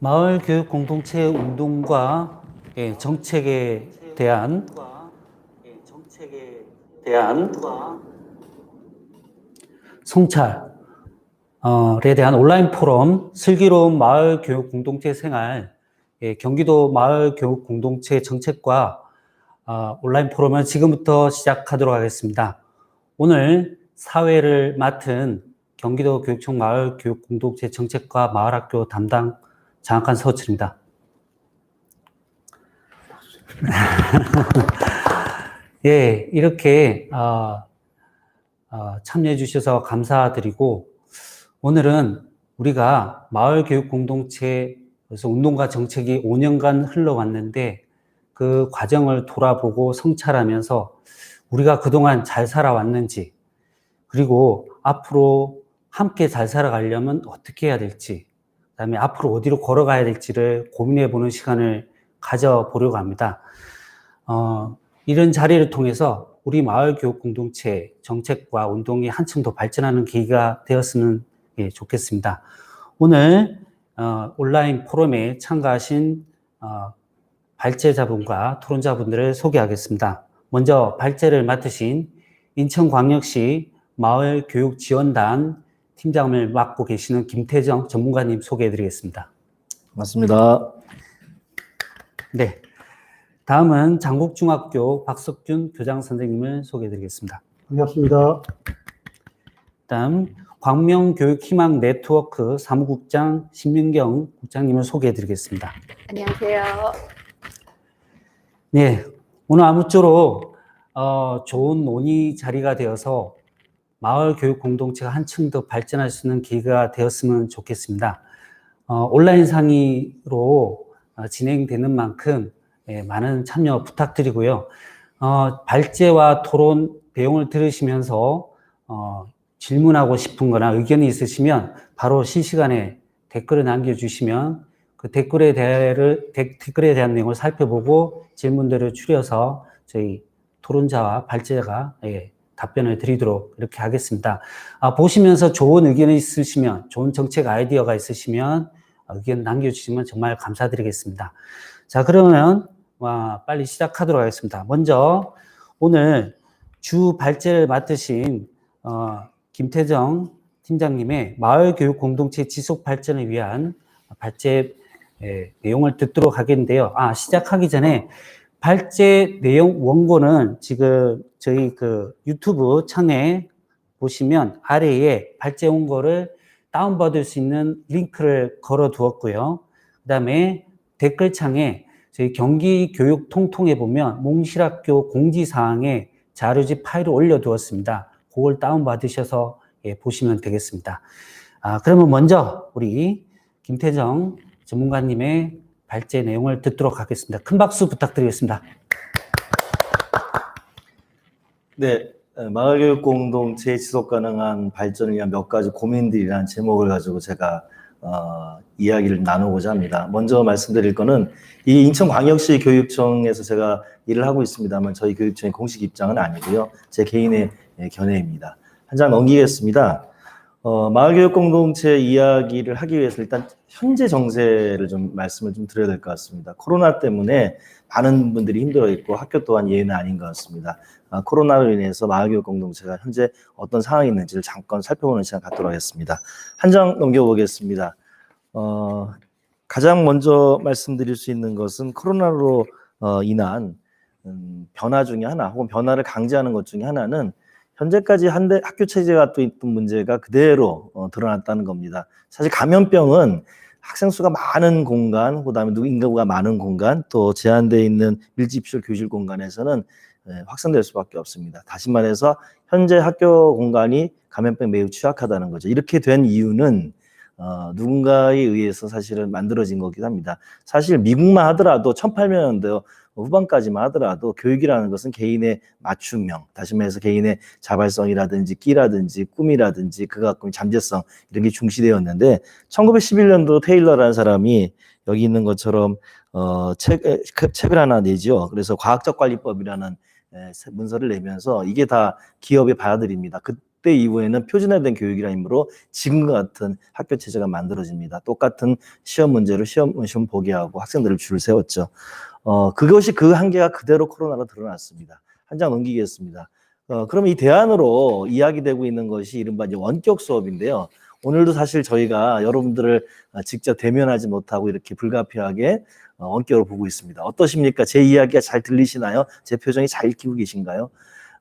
마을 교육 공동체 운동과 정책에 대한 성찰에 대한 온라인 포럼 슬기로운 마을 교육 공동체 생활, 경기도 마을 교육 공동체 정책과 온라인 포럼을 지금부터 시작하도록 하겠습니다. 오늘 사회를 맡은 경기도 교육청 마을 교육 공동체 정책과 마을학교 담당 장학한 서우철입니다. 예, 이렇게 참여해 주셔서 감사드리고, 오늘은 우리가 마을 교육 공동체 그래서 운동과 정책이 5년간 흘러왔는데 그 과정을 돌아보고 성찰하면서 우리가 그동안 잘 살아왔는지, 그리고 앞으로 함께 잘 살아가려면 어떻게 해야 될지, 그다음에 앞으로 어디로 걸어가야 될지를 고민해보는 시간을 가져보려고 합니다. 이런 자리를 통해서 우리 마을 교육 공동체 정책과 운동이 한층 더 발전하는 계기가 되었으면 좋겠습니다. 오늘 온라인 포럼에 참가하신 발제자분과 토론자분들을 소개하겠습니다. 먼저 발제를 맡으신 인천광역시 마을교육지원단 팀장을 맡고 계시는 김태정 전문가님 소개해드리겠습니다. 맞습니다. 네. 다음은 장곡중학교 박석준 교장 선생님을 소개해드리겠습니다. 반갑습니다. 다음 광명교육희망 네트워크 사무국장 신민경 국장님을 소개해드리겠습니다. 안녕하세요. 네, 오늘 아무쪼록 좋은 논의 자리가 되어서 마을 교육 공동체가 한층 더 발전할 수 있는 기회가 되었으면 좋겠습니다. 온라인 상의로 진행되는 만큼 많은 참여 부탁드리고요. 발제와 토론 내용을 들으시면서 질문하고 싶은 거나 의견이 있으시면 바로 실시간에 댓글을 남겨주시면 그 댓글에 대한 내용을 살펴보고 질문들을 추려서 저희 토론자와 발제자가 답변을 드리도록 이렇게 하겠습니다. 보시면서 좋은 의견이 있으시면, 좋은 정책 아이디어가 있으시면 의견 남겨주시면 정말 감사드리겠습니다. 자, 그러면 빨리 시작하도록 하겠습니다. 먼저 오늘 주 발제를 맡으신 김태정 팀장님의 마을 교육 공동체 지속 발전을 위한 발제 내용을 듣도록 하겠는데요. 시작하기 전에 발제 내용 원고는 지금 저희 그 유튜브 창에 보시면 아래에 발제 원고를 다운받을 수 있는 링크를 걸어 두었고요. 그 다음에 댓글창에 저희 경기교육통통에 보면 몽실학교 공지사항에 자료집 파일을 올려두었습니다. 그걸 다운받으셔서 보시면 되겠습니다. 그러면 먼저 우리 김태정 전문가님의 발제 내용을 듣도록 하겠습니다. 큰 박수 부탁드리겠습니다. 네, 마을교육 공동체 지속가능한 발전을 위한 몇 가지 고민들이라는 제목을 가지고 제가 이야기를 나누고자 합니다. 먼저 말씀드릴 거는 이 인천광역시 교육청에서 제가 일을 하고 있습니다만 저희 교육청의 공식 입장은 아니고요. 제 개인의 견해입니다. 한 장 넘기겠습니다. 마을교육 공동체 이야기를 하기 위해서 일단 현재 정세를 좀 말씀을 좀 드려야 될 것 같습니다. 코로나 때문에 많은 분들이 힘들어 있고 학교 또한 예외는 아닌 것 같습니다. 코로나로 인해서 마을교육 공동체가 현재 어떤 상황이 있는지를 잠깐 살펴보는 시간 갖도록 하겠습니다. 한 장 넘겨보겠습니다. 가장 먼저 말씀드릴 수 있는 것은 코로나로 인한 변화 중에 하나, 혹은 변화를 강제하는 것 중에 하나는 현재까지 학교 체제가 또 있던 문제가 그대로 드러났다는 겁니다. 사실 감염병은 학생 수가 많은 공간, 그다음에 인구가 많은 공간, 또 제한되어 있는 밀집시설 교실 공간에서는 확산될 수밖에 없습니다. 다시 말해서 현재 학교 공간이 감염병 매우 취약하다는 거죠. 이렇게 된 이유는 누군가에 의해서 사실은 만들어진 거기도 합니다. 사실 미국만 하더라도 1800년대 후반까지만 하더라도 교육이라는 것은 개인의 맞춤형, 다시 말해서 개인의 자발성이라든지 끼라든지 꿈이라든지 그가 갖고 있는 잠재성 이런 게 중시되었는데 1911년도 테일러라는 사람이 여기 있는 것처럼 책을 하나 내죠. 그래서 과학적 관리법이라는 문서를 내면서 이게 다 기업의 받아들입니다. 그때 이후에는 표준화된 교육이라 힘으로 지금과 같은 학교 체제가 만들어집니다. 똑같은 시험 문제로 시험 보게 하고 학생들을 줄을 세웠죠. 그것이 그 한계가 그대로 코로나로 드러났습니다. 한 장 넘기겠습니다. 그러면 이 대안으로 이야기되고 있는 것이 이른바 이제 원격 수업인데요. 오늘도 사실 저희가 여러분들을 직접 대면하지 못하고 이렇게 불가피하게 원격으로 보고 있습니다. 어떠십니까? 제 이야기가 잘 들리시나요? 제 표정이 잘 익히고 계신가요?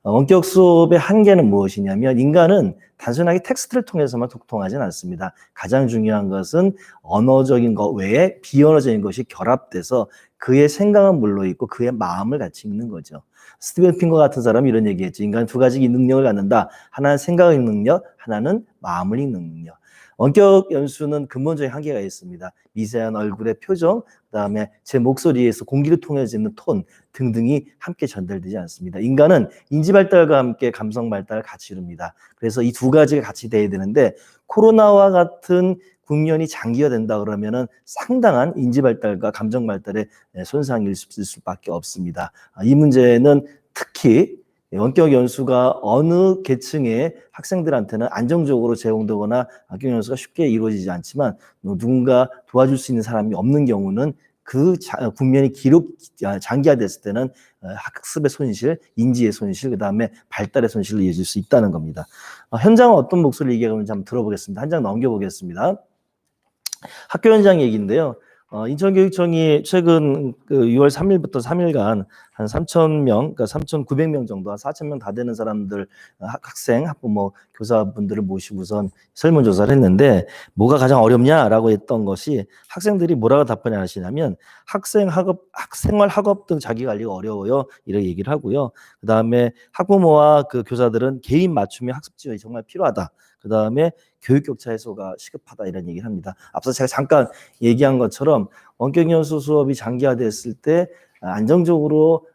원격 수업의 한계는 무엇이냐면 인간은 단순하게 텍스트를 통해서만 소통하지는 않습니다. 가장 중요한 것은 언어적인 것 외에 비언어적인 것이 결합돼서 그의 생각은 물론 있고 그의 마음을 같이 읽는 거죠. 스티븐 핑거 같은 사람이 이런 얘기했죠. 인간은 두 가지 능력을 갖는다. 하나는 생각을 읽는 능력, 하나는 마음을 읽는 능력. 원격 연수는 근본적인 한계가 있습니다. 미세한 얼굴의 표정, 그다음에 제 목소리에서 공기를 통해지는 톤 등등이 함께 전달되지 않습니다. 인간은 인지 발달과 함께 감성 발달을 같이 이룹니다. 그래서 이 두 가지가 같이 돼야 되는데 코로나와 같은 국면이 장기화된다 그러면은 상당한 인지 발달과 감정 발달에 손상이 있을 수밖에 없습니다. 이 문제는 특히 원격 연수가 어느 계층의 학생들한테는 안정적으로 제공되거나 원격 연수가 쉽게 이루어지지 않지만 누군가 도와줄 수 있는 사람이 없는 경우는 그 국면이 장기화됐을 때는 학습의 손실, 인지의 손실, 그다음에 발달의 손실로 이어질 수 있다는 겁니다. 현장은 어떤 목소리를 얘기하는지 한번 들어보겠습니다. 한 장 넘겨보겠습니다. 학교 현장 얘기인데요. 인천교육청이 최근 6월 3일부터 3일간 한 3,000명, 그러니까 3,900명 정도, 한 4,000명 다 되는 사람들, 학생, 학부모, 교사분들을 모시고선 설문조사를 했는데 뭐가 가장 어렵냐라고 했던 것이 학생들이 뭐라고 답변을 하시냐면 학생활 학업 등 자기관리가 어려워요. 이렇게 얘기를 하고요. 그 다음에 학부모와 그 교사들은 개인 맞춤의 학습 지원이 정말 필요하다. 그 다음에 교육 격차 해소가 시급하다 이런 얘기를 합니다. 앞서 제가 잠깐 얘기한 것처럼 원격 연수 수업이 장기화됐을 때 안정적으로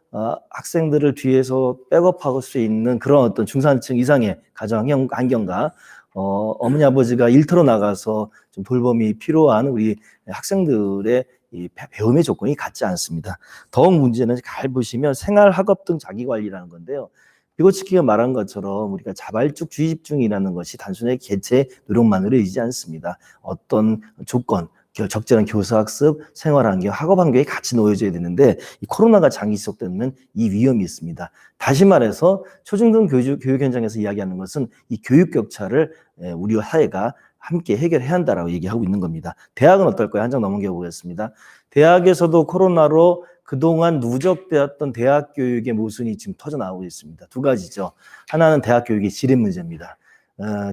학생들을 뒤에서 백업할 수 있는 그런 어떤 중산층 이상의 가정 환경과 어머니 아버지가 일터로 나가서 좀 돌봄이 필요한 우리 학생들의 이 배움의 조건이 같지 않습니다. 더욱 문제는 잘 보시면 생활 학업 등 자기 관리라는 건데요. 비고치키가 말한 것처럼 우리가 자발적 주의 집중이라는 것이 단순하게 개체의 노력만으로 이지 않습니다. 어떤 조건, 적절한 교사학습, 생활환경, 학업환경이 같이 놓여져야 되는데 이 코로나가 장기 지속되면 이 위험이 있습니다. 다시 말해서 초중등 교육 현장에서 이야기하는 것은 이 교육 격차를 우리 사회가 함께 해결해야 한다라고 얘기하고 있는 겁니다. 대학은 어떨까요? 한 장 넘겨 보겠습니다. 대학에서도 코로나로 그동안 누적되었던 대학 교육의 모순이 지금 터져나오고 있습니다. 두 가지죠. 하나는 대학 교육의 질의 문제입니다.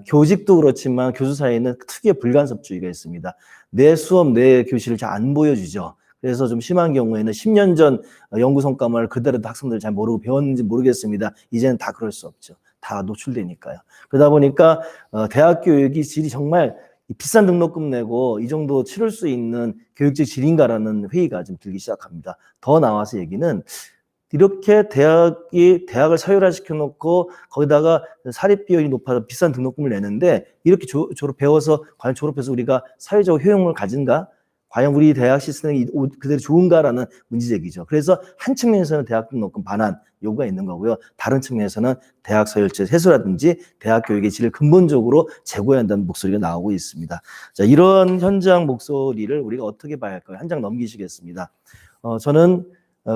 교직도 그렇지만 교수 사이에는 특유의 불간섭주의가 있습니다. 내 수업, 내 교실을 잘 안 보여주죠. 그래서 좀 심한 경우에는 10년 전 연구 성과만을 그대로 학생들 잘 모르고 배웠는지 모르겠습니다. 이제는 다 그럴 수 없죠. 다 노출되니까요. 그러다 보니까 대학 교육이 질이 정말 비싼 등록금 내고 이 정도 치를 수 있는 교육적 질인가라는 회의가 좀 들기 시작합니다. 더 나와서 얘기는 이렇게 대학을 사율화시켜 놓고 거기다가 사립 비용이 높아서 비싼 등록금을 내는데 이렇게 배워서 과연 졸업해서 우리가 사회적 효용을 가진가? 과연 우리 대학 시스템이 그대로 좋은가라는 문제제기죠. 그래서 한 측면에서는 대학 등록금 반환 요구가 있는 거고요. 다른 측면에서는 대학 서열제 해소라든지 대학 교육의 질을 근본적으로 제고해야 한다는 목소리가 나오고 있습니다. 자, 이런 현장 목소리를 우리가 어떻게 봐야 할까요? 한 장 넘기시겠습니다. 저는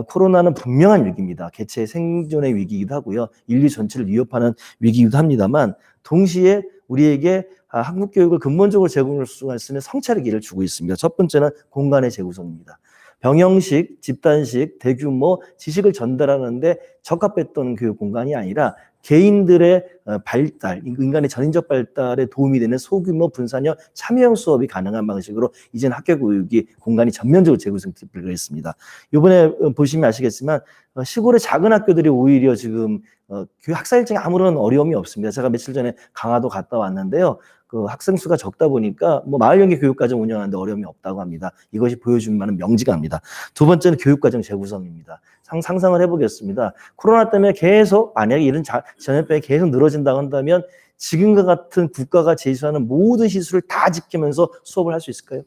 코로나는 분명한 위기입니다. 개체의 생존의 위기이기도 하고요. 인류 전체를 위협하는 위기이기도 합니다만 동시에 우리에게 한국 교육을 근본적으로 제공할 수 있는 성찰의 기회를 주고 있습니다. 첫 번째는 공간의 재구성입니다. 병영식, 집단식, 대규모 지식을 전달하는데 적합했던 교육 공간이 아니라 개인들의 발달, 인간의 전인적 발달에 도움이 되는 소규모 분산형 참여형 수업이 가능한 방식으로 이제는 학교 교육이 공간이 전면적으로 재구성되고 있습니다. 이번에 보시면 아시겠지만 시골의 작은 학교들이 오히려 지금 학사 일정에 아무런 어려움이 없습니다. 제가 며칠 전에 강화도 갔다 왔는데요. 그 학생 수가 적다 보니까 뭐 마을연계 교육과정 운영하는데 어려움이 없다고 합니다. 이것이 보여줄 만한 명지가 합니다. 두 번째는 교육과정 재구성입니다. 상상을 해보겠습니다. 코로나 때문에 계속 만약에 이런 전염병이 계속 늘어진다고 한다면 지금과 같은 국가가 제시하는 모든 시술을 다 지키면서 수업을 할 수 있을까요?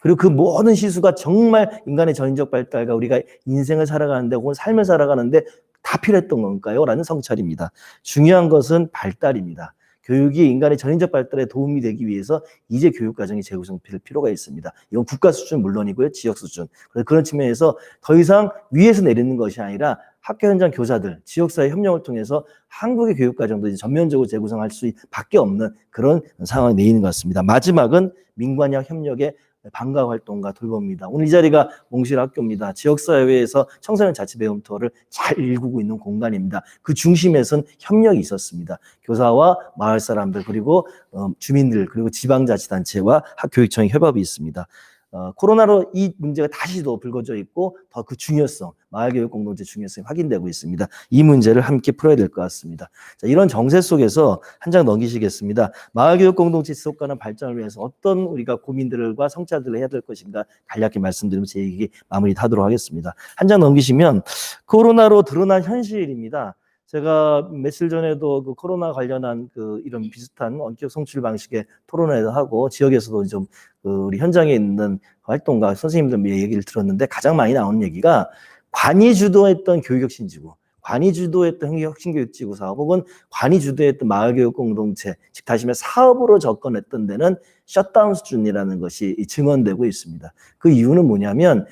그리고 그 모든 시수가 정말 인간의 전인적 발달과 우리가 인생을 살아가는데 혹은 삶을 살아가는데 다 필요했던 건가요? 라는 성찰입니다. 중요한 것은 발달입니다. 교육이 인간의 전인적 발달에 도움이 되기 위해서 이제 교육과정이 재구성될 필요가 있습니다. 이건 국가 수준 물론이고요. 지역 수준. 그래서 그런 측면에서 더 이상 위에서 내리는 것이 아니라 학교 현장 교사들, 지역사회 협력을 통해서 한국의 교육과정도 이제 전면적으로 재구성할 수밖에 없는 그런 상황이 내리는 것 같습니다. 마지막은 민관학 협력의 방과 활동과 돌봄입니다. 오늘 이 자리가 몽실학교입니다. 지역사회에서 청소년 자치배움터를 잘 일구고 있는 공간입니다. 그 중심에선 협력이 있었습니다. 교사와 마을 사람들 그리고 주민들 그리고 지방자치단체와 학교육청의 협업이 있습니다. 코로나로 이 문제가 다시도 불거져 있고 더 그 중요성, 마을교육 공동체 중요성이 확인되고 있습니다. 이 문제를 함께 풀어야 될 것 같습니다. 자, 이런 정세 속에서 한 장 넘기시겠습니다. 마을교육 공동체 지속 가능 발전을 위해서 어떤 우리가 고민들과 성찰들을 해야 될 것인가 간략히 말씀드리면 제 얘기 마무리하도록 하겠습니다. 한 장 넘기시면 코로나로 드러난 현실입니다. 제가 며칠 전에도 그 코로나 관련한 그 이런 비슷한 원격 성취 방식의 토론회도 하고 지역에서도 좀 우리 현장에 있는 활동가 선생님들 얘기를 들었는데 가장 많이 나오는 얘기가 관이 주도했던 교육혁신지구, 관이 주도했던 혁신교육지구 사업 혹은 관이 주도했던 마을교육 공동체, 즉 다시 말해 사업으로 접근했던 데는 셧다운 수준이라는 것이 증언되고 있습니다. 그 이유는 뭐냐면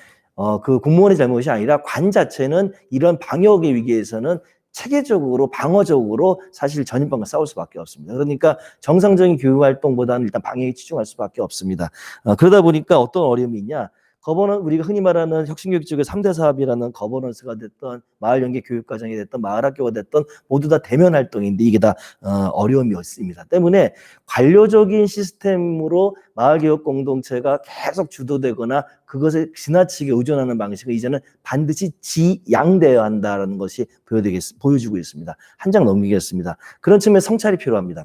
그 공무원의 잘못이 아니라 관 자체는 이런 방역의 위기에서는 체계적으로 방어적으로 사실 전염병과 싸울 수밖에 없습니다. 그러니까 정상적인 교육 활동보다는 일단 방역에 치중할 수밖에 없습니다. 그러다 보니까 어떤 어려움이 있냐? 우리가 흔히 말하는 혁신교육지구의 3대 사업이라는 거버넌스가 됐던 마을 연계 교육과정이 됐던 마을 학교가 됐던 모두 다 대면 활동인데 이게 다 어려움이 있습니다. 때문에 관료적인 시스템으로 마을 교육 공동체가 계속 주도되거나 그것에 지나치게 의존하는 방식은 이제는 반드시 지양되어야 한다는 것이 보여주고 있습니다. 한 장 넘기겠습니다. 그런 측면에 성찰이 필요합니다.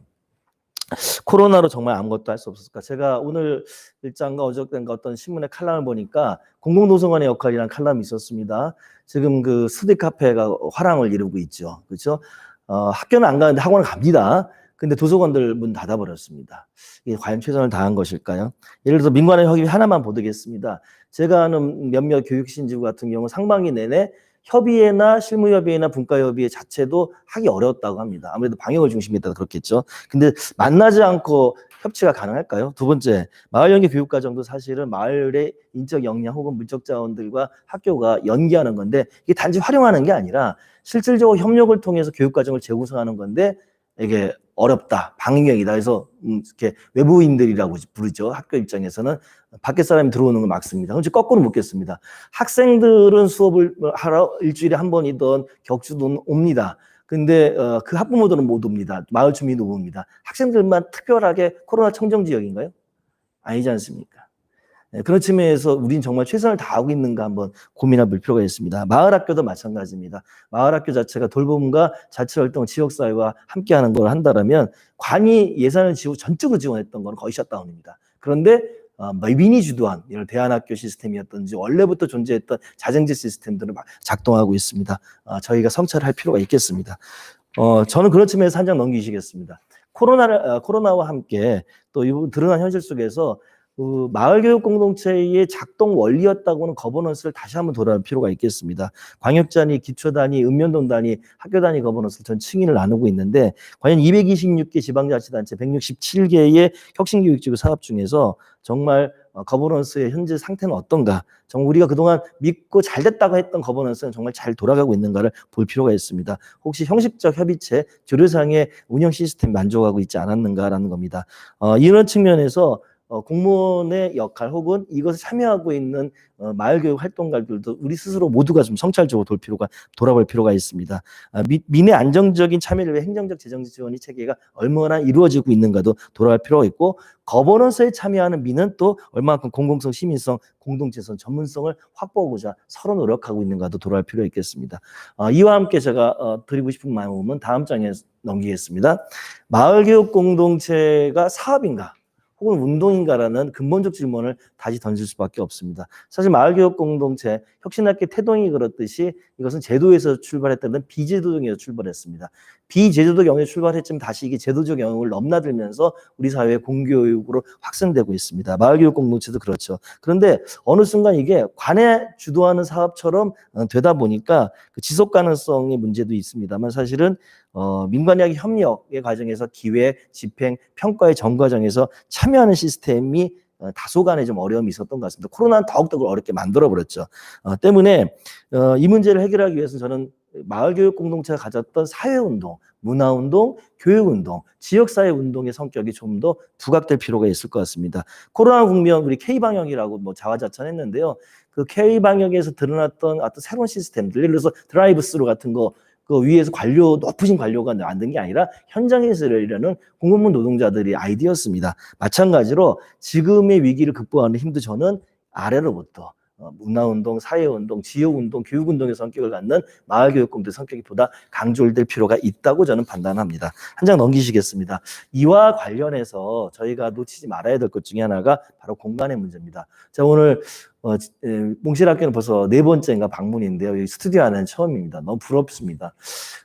코로나로 정말 아무것도 할 수 없었을까? 제가 오늘 일장과 어저께인가 어떤 신문의 칼럼을 보니까 공공도서관의 역할이라는 칼럼이 있었습니다. 지금 그 스터디 카페가 화랑을 이루고 있죠. 그렇죠? 학교는 안 가는데 학원을 갑니다. 근데 도서관들 문 닫아버렸습니다. 이게 과연 최선을 다한 것일까요? 예를 들어서 민관의 협의 하나만 보도겠습니다. 제가 아는 몇몇 교육신지구 같은 경우 상반기 내내 협의회나 실무협의회나 분과협의회 자체도 하기 어려웠다고 합니다. 아무래도 방역을 중심에 있다 그렇겠죠. 근데 만나지 않고 협치가 가능할까요? 두 번째, 마을 연계 교육과정도 사실은 마을의 인적 역량 혹은 물적 자원들과 학교가 연계하는 건데 이게 단지 활용하는 게 아니라 실질적으로 협력을 통해서 교육과정을 재구성하는 건데 이게 어렵다, 방역이다 해서 이렇게 외부인들이라고 부르죠. 학교 입장에서는 밖에 사람이 들어오는 걸 막습니다. 그럼 거꾸로 묻겠습니다. 학생들은 수업을 하러 일주일에 한 번이든 격주도 옵니다. 근데 그 학부모들은 못 옵니다. 마을 주민도 못 옵니다. 학생들만 특별하게 코로나 청정 지역인가요? 아니지 않습니까? 네, 그런 측면에서 우린 정말 최선을 다하고 있는가 한번 고민해 볼 필요가 있습니다. 마을학교도 마찬가지입니다. 마을학교 자체가 돌봄과 자치활동, 지역사회와 함께하는 걸 한다면 관이 예산을 전적으로 지원했던 건 거의 셧다운입니다. 그런데 민이 주도한 이런 대안학교 시스템이었든지 원래부터 존재했던 자정제 시스템들을 작동하고 있습니다. 저희가 성찰할 필요가 있겠습니다. 저는 그런 측면에서 한 장 넘기시겠습니다. 코로나와 함께 또 이 드러난 현실 속에서 그 마을교육 공동체의 작동 원리였다고는 거버넌스를 다시 한번 돌아볼 필요가 있겠습니다. 광역단위, 기초단위, 읍면동단위, 학교단위 거버넌스를 전 승인을 나누고 있는데 과연 226개 지방자치단체 167개의 혁신교육지구 사업 중에서 정말 거버넌스의 현재 상태는 어떤가? 정말 우리가 그동안 믿고 잘 됐다고 했던 거버넌스는 정말 잘 돌아가고 있는가를 볼 필요가 있습니다. 혹시 형식적 협의체, 조례상의 운영 시스템 만족하고 있지 않았는가라는 겁니다. 이런 측면에서 공무원의 역할 혹은 이것에 참여하고 있는 마을교육 활동가들도 우리 스스로 모두가 좀 성찰적으로 돌아볼 필요가 있습니다. 민의 안정적인 참여를 위해 행정적 재정적 지원이 체계가 얼마나 이루어지고 있는가도 돌아갈 필요가 있고 거버넌스에 참여하는 민은 또 얼마만큼 공공성, 시민성, 공동체성, 전문성을 확보하고자 서로 노력하고 있는가도 돌아갈 필요가 있겠습니다. 이와 함께 제가 드리고 싶은 마음은 다음 장에 넘기겠습니다. 마을교육 공동체가 사업인가? 혹은 운동인가라는 근본적 질문을 다시 던질 수밖에 없습니다. 사실 마을교육 공동체, 혁신학교 태동이 그렇듯이 이것은 제도에서 출발했다는 비제도적 영역에서 출발했습니다. 비제도적 영역에서 출발했지만 다시 이게 제도적 영역을 넘나들면서 우리 사회의 공교육으로 확산되고 있습니다. 마을교육 공동체도 그렇죠. 그런데 어느 순간 이게 관에 주도하는 사업처럼 되다 보니까 그 지속 가능성의 문제도 있습니다만 사실은 민관이하고 협력의 과정에서 기획, 집행, 평가의 전 과정에서 참여하는 시스템이 다소간에 좀 어려움이 있었던 것 같습니다. 코로나는 더욱더 어렵게 만들어버렸죠. 때문에 이 문제를 해결하기 위해서 저는 마을교육 공동체가 가졌던 사회운동, 문화운동, 교육운동, 지역사회운동의 성격이 좀 더 부각될 필요가 있을 것 같습니다. 코로나 국면 우리 K방역이라고 뭐 자화자찬했는데요. 그 K방역에서 드러났던 어떤 새로운 시스템들, 예를 들어서 드라이브스루 같은 거, 그 위에서 높으신 관료가 만든 게 아니라 현장에서 일하는 공무원 노동자들의 아이디어였습니다. 마찬가지로 지금의 위기를 극복하는 힘도 저는 아래로부터 문화운동, 사회운동, 지역운동, 교육운동의 성격을 갖는 마을교육공동체 성격이 보다 강조될 필요가 있다고 저는 판단합니다. 한 장 넘기시겠습니다. 이와 관련해서 저희가 놓치지 말아야 될 것 중에 하나가 바로 공간의 문제입니다. 자, 오늘 몽실학교는 벌써 4번째인가 방문인데요. 여기 스튜디오 안에는 처음입니다. 너무 부럽습니다.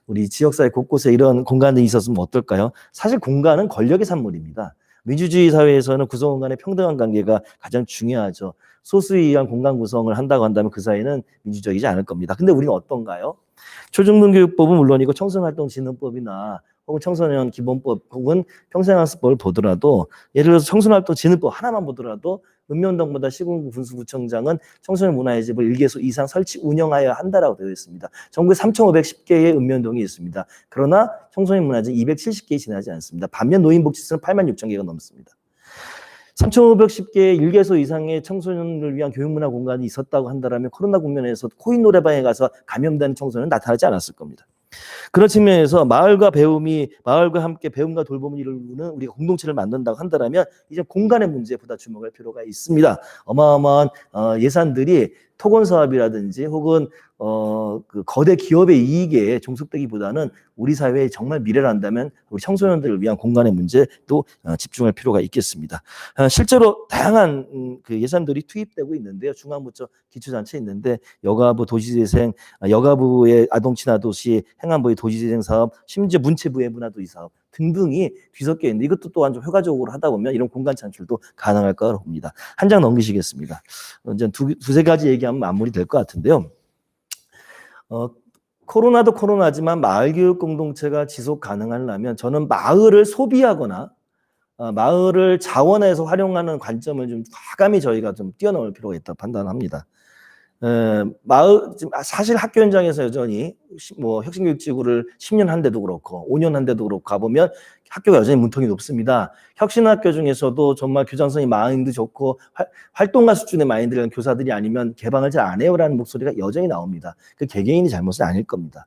우리 지역사회 곳곳에 이런 공간들이 있었으면 어떨까요? 사실 공간은 권력의 산물입니다. 민주주의 사회에서는 구성원 간의 평등한 관계가 가장 중요하죠. 소수에 의한 공간 구성을 한다고 한다면 그 사이는 민주적이지 않을 겁니다. 근데 우리는 어떤가요? 초중등교육법은 물론이고 청소년활동진흥법이나 혹은 청소년 기본법 혹은 평생학습법을 보더라도 예를 들어서 청소년활동진흥법 하나만 보더라도 읍면동보다 시군구 군수구청장은 청소년 문화의 집을 1개소 이상 설치 운영하여야 한다라고 되어 있습니다. 전국에 3,510개의 읍면동이 있습니다. 그러나 청소년 문화재 270개에 지나지 않습니다. 반면 노인복지소는 86,000개가 넘습니다. 3,510개의 1개소 이상의 청소년을 위한 교육문화 공간이 있었다고 한다면 코로나 국면에서 코인 노래방에 가서 감염된 청소년은 나타나지 않았을 겁니다. 그런 측면에서 마을과 함께 배움과 돌봄을 이루는 우리가 공동체를 만든다고 한다면 이제 공간의 문제에 보다 주목할 필요가 있습니다. 어마어마한 예산들이 토건 사업이라든지 혹은 그 거대 기업의 이익에 종속되기보다는 우리 사회의 정말 미래를 한다면 우리 청소년들을 위한 공간의 문제도 집중할 필요가 있겠습니다. 실제로 다양한 그 예산들이 투입되고 있는데요. 중앙부처 기초단체 있는데 여가부 도시재생, 여가부의 아동친화도시, 행안부의 도시재생 사업, 심지어 문체부의 문화도시 사업 등등이 뒤섞여 있는데 이것도 또한 좀 효과적으로 하다 보면 이런 공간 창출도 가능할 거라고 봅니다. 한 장 넘기시겠습니다. 이제 두세 가지 얘기하면 마무리될 것 같은데요. 코로나도 코로나지만 마을교육 공동체가 지속 가능하려면 저는 마을을 소비하거나 마을을 자원에서 활용하는 관점을 좀 과감히 저희가 좀 뛰어넘을 필요가 있다고 판단합니다. 사실 학교 현장에서 여전히 뭐 혁신교육지구를 10년 한 데도 그렇고 5년 한 데도 그렇고 가보면 학교가 여전히 문턱이 높습니다. 혁신학교 중에서도 정말 교장선생님 마인드 좋고 활동가 수준의 마인드를 가진 교사들이 아니면 개방을 잘 안 해요라는 목소리가 여전히 나옵니다. 그 개개인이 잘못은 아닐 겁니다.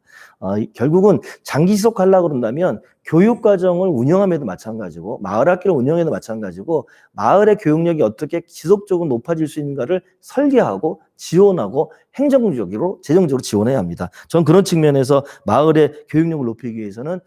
결국은 장기 지속하려고 그런다면 교육과정을 운영함에도 마찬가지고 마을학교를 운영해도 마찬가지고 마을의 교육력이 어떻게 지속적으로 높아질 수 있는가를 설계하고 지원하고 행정적으로 재정적으로 지원해야 합니다. 저는 그런 측면에서 마을의 교육력을 높이기 위해서는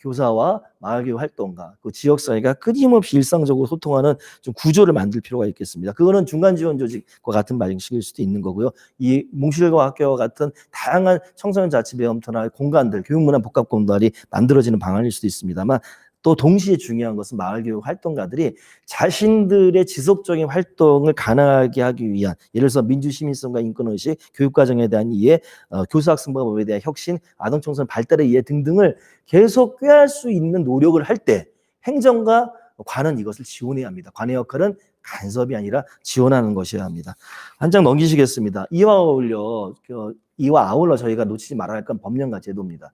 교사와 마을교육 활동가, 그 지역사회가 끊임없이 일상적으로 소통하는 좀 구조를 만들 필요가 있겠습니다. 그거는 중간 지원 조직과 같은 방식일 수도 있는 거고요. 이 몽실과 학교와 같은 다양한 청소년 자치 배움터나 공간들, 교육문화 복합 공간이 만들어지는 방안일 수도 있습니다만 또 동시에 중요한 것은 마을교육 활동가들이 자신들의 지속적인 활동을 가능하게 하기 위한 예를 들어서 민주시민성과 인권의식, 교육과정에 대한 이해, 교수학습법에 대한 혁신, 아동청소년 발달의 이해 등등을 계속 꾀할 수 있는 노력을 할 때 행정과 관은 이것을 지원해야 합니다. 관의 역할은 간섭이 아니라 지원하는 것이어야 합니다. 한 장 넘기시겠습니다. 이와 아울러 저희가 놓치지 말아야 할 건 법령과 제도입니다.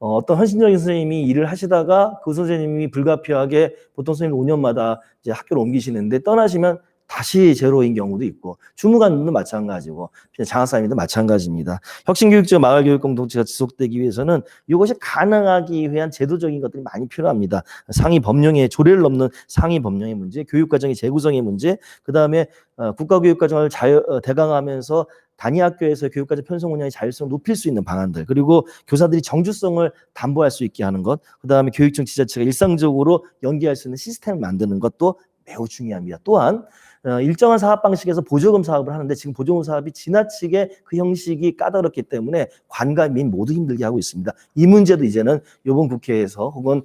어떤 헌신적인 선생님이 일을 하시다가 그 선생님이 불가피하게 보통 선생님 5년마다 이제 학교를 옮기시는데 떠나시면 다시 제로인 경우도 있고 주무관도 마찬가지고 장학사님도 마찬가지입니다. 혁신교육적 마을교육 공동체가 지속되기 위해서는 이것이 가능하기 위한 제도적인 것들이 많이 필요합니다. 상위 법령의 조례를 넘는 상위 법령의 문제, 교육과정의 재구성의 문제, 그 다음에 국가교육과정을 대강하면서 단위학교에서 교육과정 편성 운영의 자율성을 높일 수 있는 방안들, 그리고 교사들이 정주성을 담보할 수 있게 하는 것, 그 다음에 교육청 지자체가 일상적으로 연계할 수 있는 시스템을 만드는 것도 매우 중요합니다. 또한 일정한 사업 방식에서 보조금 사업을 하는데 지금 보조금 사업이 지나치게 그 형식이 까다롭기 때문에 관과 민 모두 힘들게 하고 있습니다. 이 문제도 이제는 이번 국회에서 혹은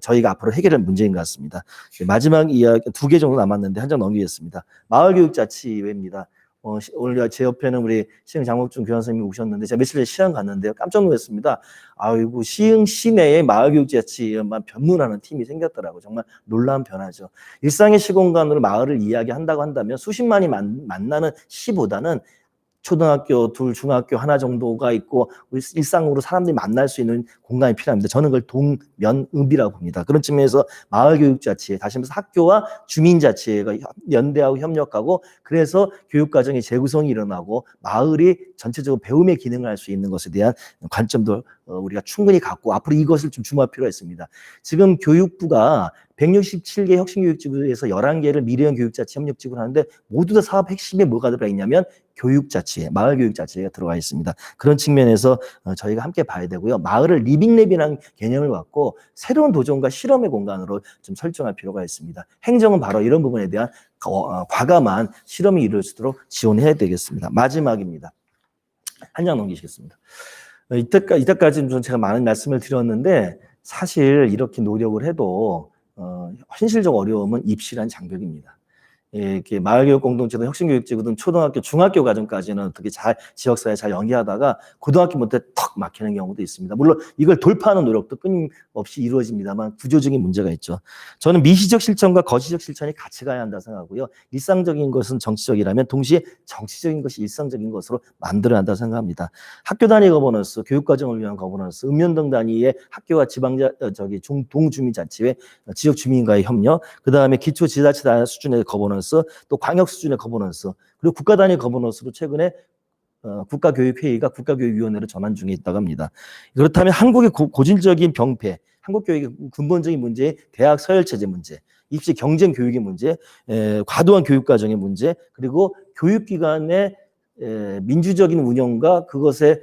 저희가 앞으로 해결할 문제인 것 같습니다. 마지막 이야기 2개 정도 남았는데 한 장 넘기겠습니다. 마을교육자치회입니다. 오늘 제 옆에는 우리 시흥 장목준 교장 선생님이 오셨는데 제가 며칠 전에 시흥 갔는데요. 깜짝 놀랐습니다. 아이고, 시흥 시내에 마을교육자치만 변문하는 팀이 생겼더라고요. 정말 놀라운 변화죠. 일상의 시공간으로 마을을 이야기한다고 한다면 수십만이 만나는 시보다는 초등학교 둘, 중학교 하나 정도가 있고 일상으로 사람들이 만날 수 있는 공간이 필요합니다. 저는 그걸 동면읍이라고 봅니다. 그런 측면에서 마을교육자치, 다시 말해서 학교와 주민자치가 연대하고 협력하고 그래서 교육과정의 재구성이 일어나고 마을이 전체적으로 배움의 기능을 할 수 있는 것에 대한 관점도 우리가 충분히 갖고 앞으로 이것을 좀 주목할 필요가 있습니다. 지금 교육부가 167개 혁신교육지구에서 11개를 미래형 교육자치 협력지구를 하는데 모두 다 사업 핵심에 뭐가 들어가 있냐면 교육자치, 마을교육자치가 들어가 있습니다. 그런 측면에서 저희가 함께 봐야 되고요. 마을을 리빙랩이라는 개념을 갖고 새로운 도전과 실험의 공간으로 좀 설정할 필요가 있습니다. 행정은 바로 이런 부분에 대한 과감한 실험이 이룰 수 있도록 지원해야 되겠습니다. 마지막입니다. 한 장 넘기시겠습니다. 이때까지 좀 제가 많은 말씀을 드렸는데 사실 이렇게 노력을 해도 현실적 어려움은 입시란 장벽입니다. 이렇게 마을교육 공동체든 혁신교육지구든 초등학교, 중학교 과정까지는 어떻게 잘 지역사회에 잘 연계하다가 고등학교 못해 턱 막히는 경우도 있습니다. 물론 이걸 돌파하는 노력도 끊임없이 이루어집니다만 구조적인 문제가 있죠. 저는 미시적 실천과 거시적 실천이 같이 가야 한다 생각하고요. 일상적인 것은 정치적이라면 동시에 정치적인 것이 일상적인 것으로 만들어야 한다 생각합니다. 학교 단위 거버넌스, 교육과정을 위한 거버넌스, 읍면동 단위의 학교와 동주민자치회, 지역 주민과의 협력, 그 다음에 기초지자체 수준의 거버넌스, 또 광역 수준의 거버넌스, 그리고 국가 단위 거버넌스로 최근에 국가교육회의가 국가교육위원회로 전환 중에 있다고 합니다. 그렇다면 한국의 고질적인 병폐, 한국 교육의 근본적인 문제인 대학 서열체제 문제, 입시 경쟁 교육의 문제, 과도한 교육과정의 문제, 그리고 교육기관의 민주적인 운영과 그것의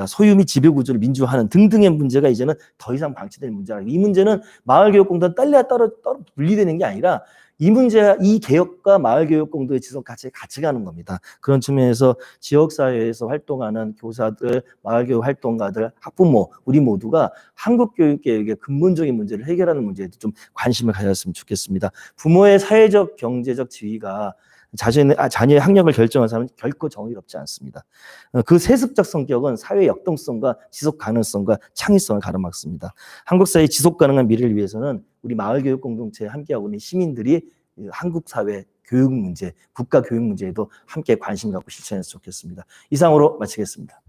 소유 및 지배 구조를 민주화하는 등등의 문제가 이제는 더 이상 방치될 문제라. 이 문제는 마을교육공단 따로 분리되는 게 아니라 이 문제, 이 개혁과 마을교육공동의 지속 같이 가는 겁니다. 그런 측면에서 지역사회에서 활동하는 교사들, 마을교육 활동가들, 학부모, 우리 모두가 한국교육계획의 근본적인 문제를 해결하는 문제에도 좀 관심을 가졌으면 좋겠습니다. 부모의 사회적, 경제적 지위가 자녀의 학력을 결정한 사람은 결코 정의롭지 않습니다. 그 세습적 성격은 사회 역동성과 지속 가능성과 창의성을 가로막습니다. 한국 사회의 지속 가능한 미래를 위해서는 우리 마을교육 공동체에 함께하고 있는 시민들이 한국 사회 교육 문제, 국가 교육 문제에도 함께 관심 갖고 실천했으면 좋겠습니다. 이상으로 마치겠습니다.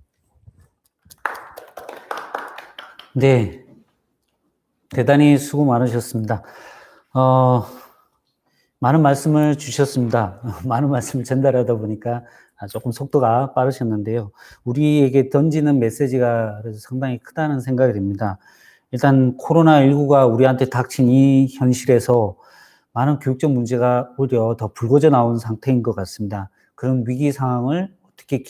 네, 대단히 수고 많으셨습니다. 많은 말씀을 주셨습니다. 많은 말씀을 전달하다 보니까 조금 속도가 빠르셨는데요. 우리에게 던지는 메시지가 그래서 상당히 크다는 생각이 듭니다. 일단 코로나19가 우리한테 닥친 이 현실에서 많은 교육적 문제가 오히려 더 불거져 나온 상태인 것 같습니다. 그런 위기 상황을 어떻게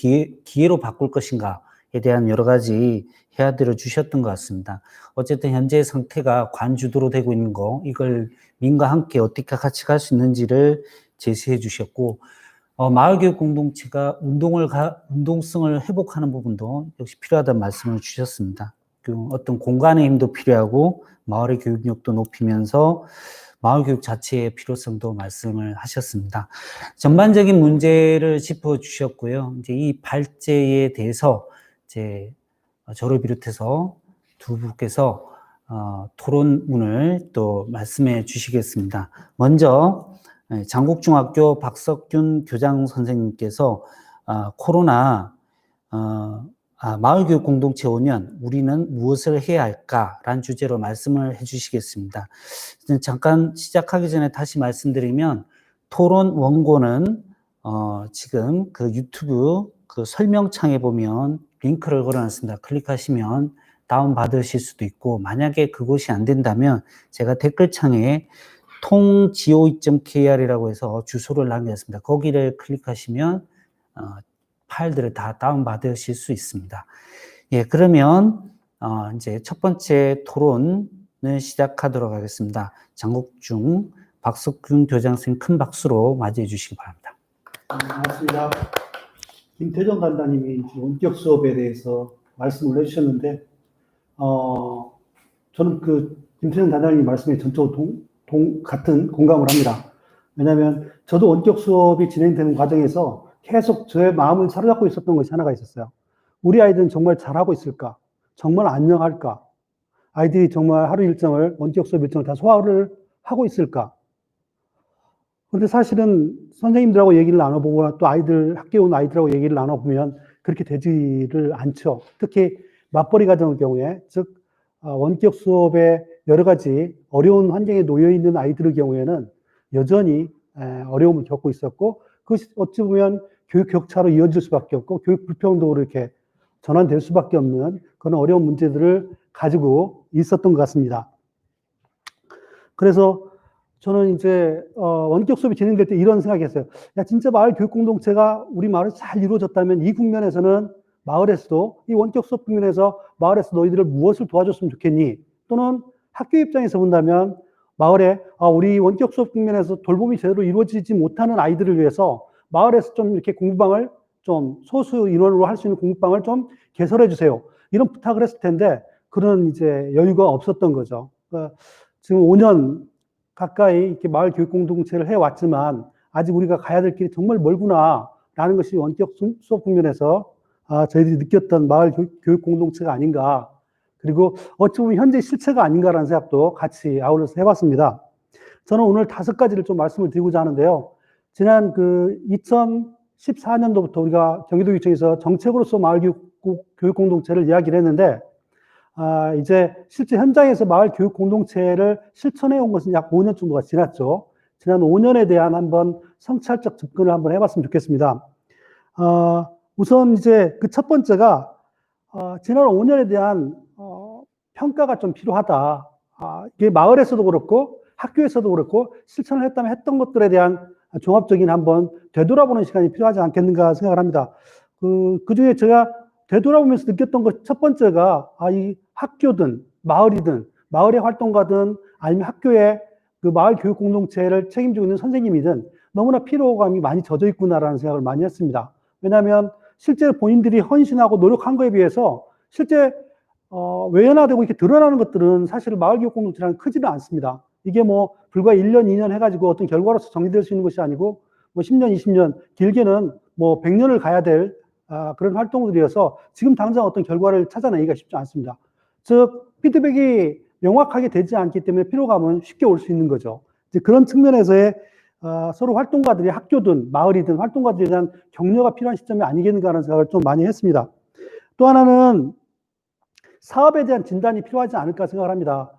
기회로 바꿀 것인가에 대한 여러 가지 헤아들어 주셨던 것 같습니다. 어쨌든 현재 상태가 관주도로 되고 있는 거, 이걸 민과 함께 어떻게 같이 갈 수 있는지를 제시해 주셨고, 마을교육 공동체가 운동성을 회복하는 부분도 역시 필요하다는 말씀을 주셨습니다. 그 어떤 공간의 힘도 필요하고 마을의 교육력도 높이면서 마을교육 자체의 필요성도 말씀을 하셨습니다. 전반적인 문제를 짚어주셨고요. 이제 이 발제에 대해서 이제 저를 비롯해서 두 분께서 토론문을 또 말씀해 주시겠습니다. 먼저 장국중학교 박석균 교장 선생님께서 코로나 마을교육 공동체 오면 우리는 무엇을 해야 할까라는 주제로 말씀을 해주시겠습니다. 잠깐 시작하기 전에 다시 말씀드리면 토론 원고는 지금 그 유튜브 그 설명창에 보면 링크를 걸어놨습니다. 클릭하시면 다운받으실 수도 있고, 만약에 그것이 안 된다면 제가 댓글창에 통go.kr이라고 해서 주소를 남겼습니다. 거기를 클릭하시면 파일들을 다 다운받으실 수 있습니다. 예, 그러면 이제 첫 번째 토론을 시작하도록 하겠습니다. 장국중 박석균 교장 선생님 큰 박수로 맞이해 주시기 바랍니다. 반갑습니다. 김태정 단장님이 원격 수업에 대해서 말씀을 해주셨는데, 저는 그 김태정 단장님 말씀에 전적으로 같은 공감을 합니다. 왜냐하면 저도 원격 수업이 진행되는 과정에서 계속 저의 마음을 사로잡고 있었던 것이 하나가 있었어요. 우리 아이들은 정말 잘하고 있을까? 정말 안녕할까? 아이들이 정말 하루 일정을, 원격 수업 일정을 다 소화를 하고 있을까? 근데 사실은 선생님들하고 얘기를 나눠보거나 또 학교에 온 아이들하고 얘기를 나눠보면 그렇게 되지를 않죠. 특히 맞벌이 가정의 경우에, 즉, 원격 수업에 여러 가지 어려운 환경에 놓여 있는 아이들의 경우에는 여전히 어려움을 겪고 있었고, 그것이 어찌 보면 교육 격차로 이어질 수밖에 없고, 교육 불평등으로 이렇게 전환될 수밖에 없는 그런 어려운 문제들을 가지고 있었던 것 같습니다. 그래서 저는 이제 원격 수업이 진행될 때 이런 생각이었어요. 야, 진짜 마을 교육 공동체가 우리 마을에서 잘 이루어졌다면 이 국면에서는 마을에서도 이 원격 수업 국면에서 마을에서 너희들을 무엇을 도와줬으면 좋겠니? 또는 학교 입장에서 본다면 마을에 우리 원격 수업 국면에서 돌봄이 제대로 이루어지지 못하는 아이들을 위해서 마을에서 좀 이렇게 공부방을 좀 소수 인원으로 할 수 있는 공부방을 좀 개설해 주세요. 이런 부탁을 했을 텐데 그런 이제 여유가 없었던 거죠. 그러니까 지금 5년 가까이 이렇게 마을 교육 공동체를 해왔지만 아직 우리가 가야 될 길이 정말 멀구나라는 것이 원격 수업 국면에서 저희들이 느꼈던 마을 교육 공동체가 아닌가. 그리고 어찌 보면 현재 실체가 아닌가라는 생각도 같이 아울러서 해봤습니다. 저는 오늘 5가지를 좀 말씀을 드리고자 하는데요. 지난 2014년도부터 우리가 경기도교육청에서 정책으로서 마을 교육 공동체를 이야기를 했는데, 이제 실제 현장에서 마을 교육 공동체를 실천해 온 것은 약 5년 정도가 지났죠. 지난 5년에 대한 한번 성찰적 접근을 한번 해봤으면 좋겠습니다. 우선 이제 그 첫 번째가, 지난 5년에 대한 평가가 좀 필요하다. 이게 마을에서도 그렇고 학교에서도 그렇고 실천을 했다면 했던 것들에 대한 종합적인 한번 되돌아보는 시간이 필요하지 않겠는가 생각을 합니다. 그 중에 제가 되돌아보면서 느꼈던 것 첫 번째가 이 학교든 마을이든 마을의 활동가든 아니면 학교의 그 마을 교육 공동체를 책임지고 있는 선생님이든 너무나 피로감이 많이 젖어 있구나라는 생각을 많이 했습니다. 왜냐하면 실제 본인들이 헌신하고 노력한 거에 비해서 실제 외연화되고 이렇게 드러나는 것들은 사실 마을 교육 공동체랑 크지는 않습니다. 이게 뭐 불과 1년, 2년 해가지고 어떤 결과로서 정리될 수 있는 것이 아니고 뭐 10년, 20년, 길게는 뭐 100년을 가야 될 그런 활동들이어서 지금 당장 어떤 결과를 찾아내기가 쉽지 않습니다. 즉 피드백이 명확하게 되지 않기 때문에 피로감은 쉽게 올 수 있는 거죠. 이제 그런 측면에서의 서로 활동가들이 학교든 마을이든 활동가들에 대한 격려가 필요한 시점이 아니겠는가 하는 생각을 좀 많이 했습니다. 또 하나는 사업에 대한 진단이 필요하지 않을까 생각을 합니다.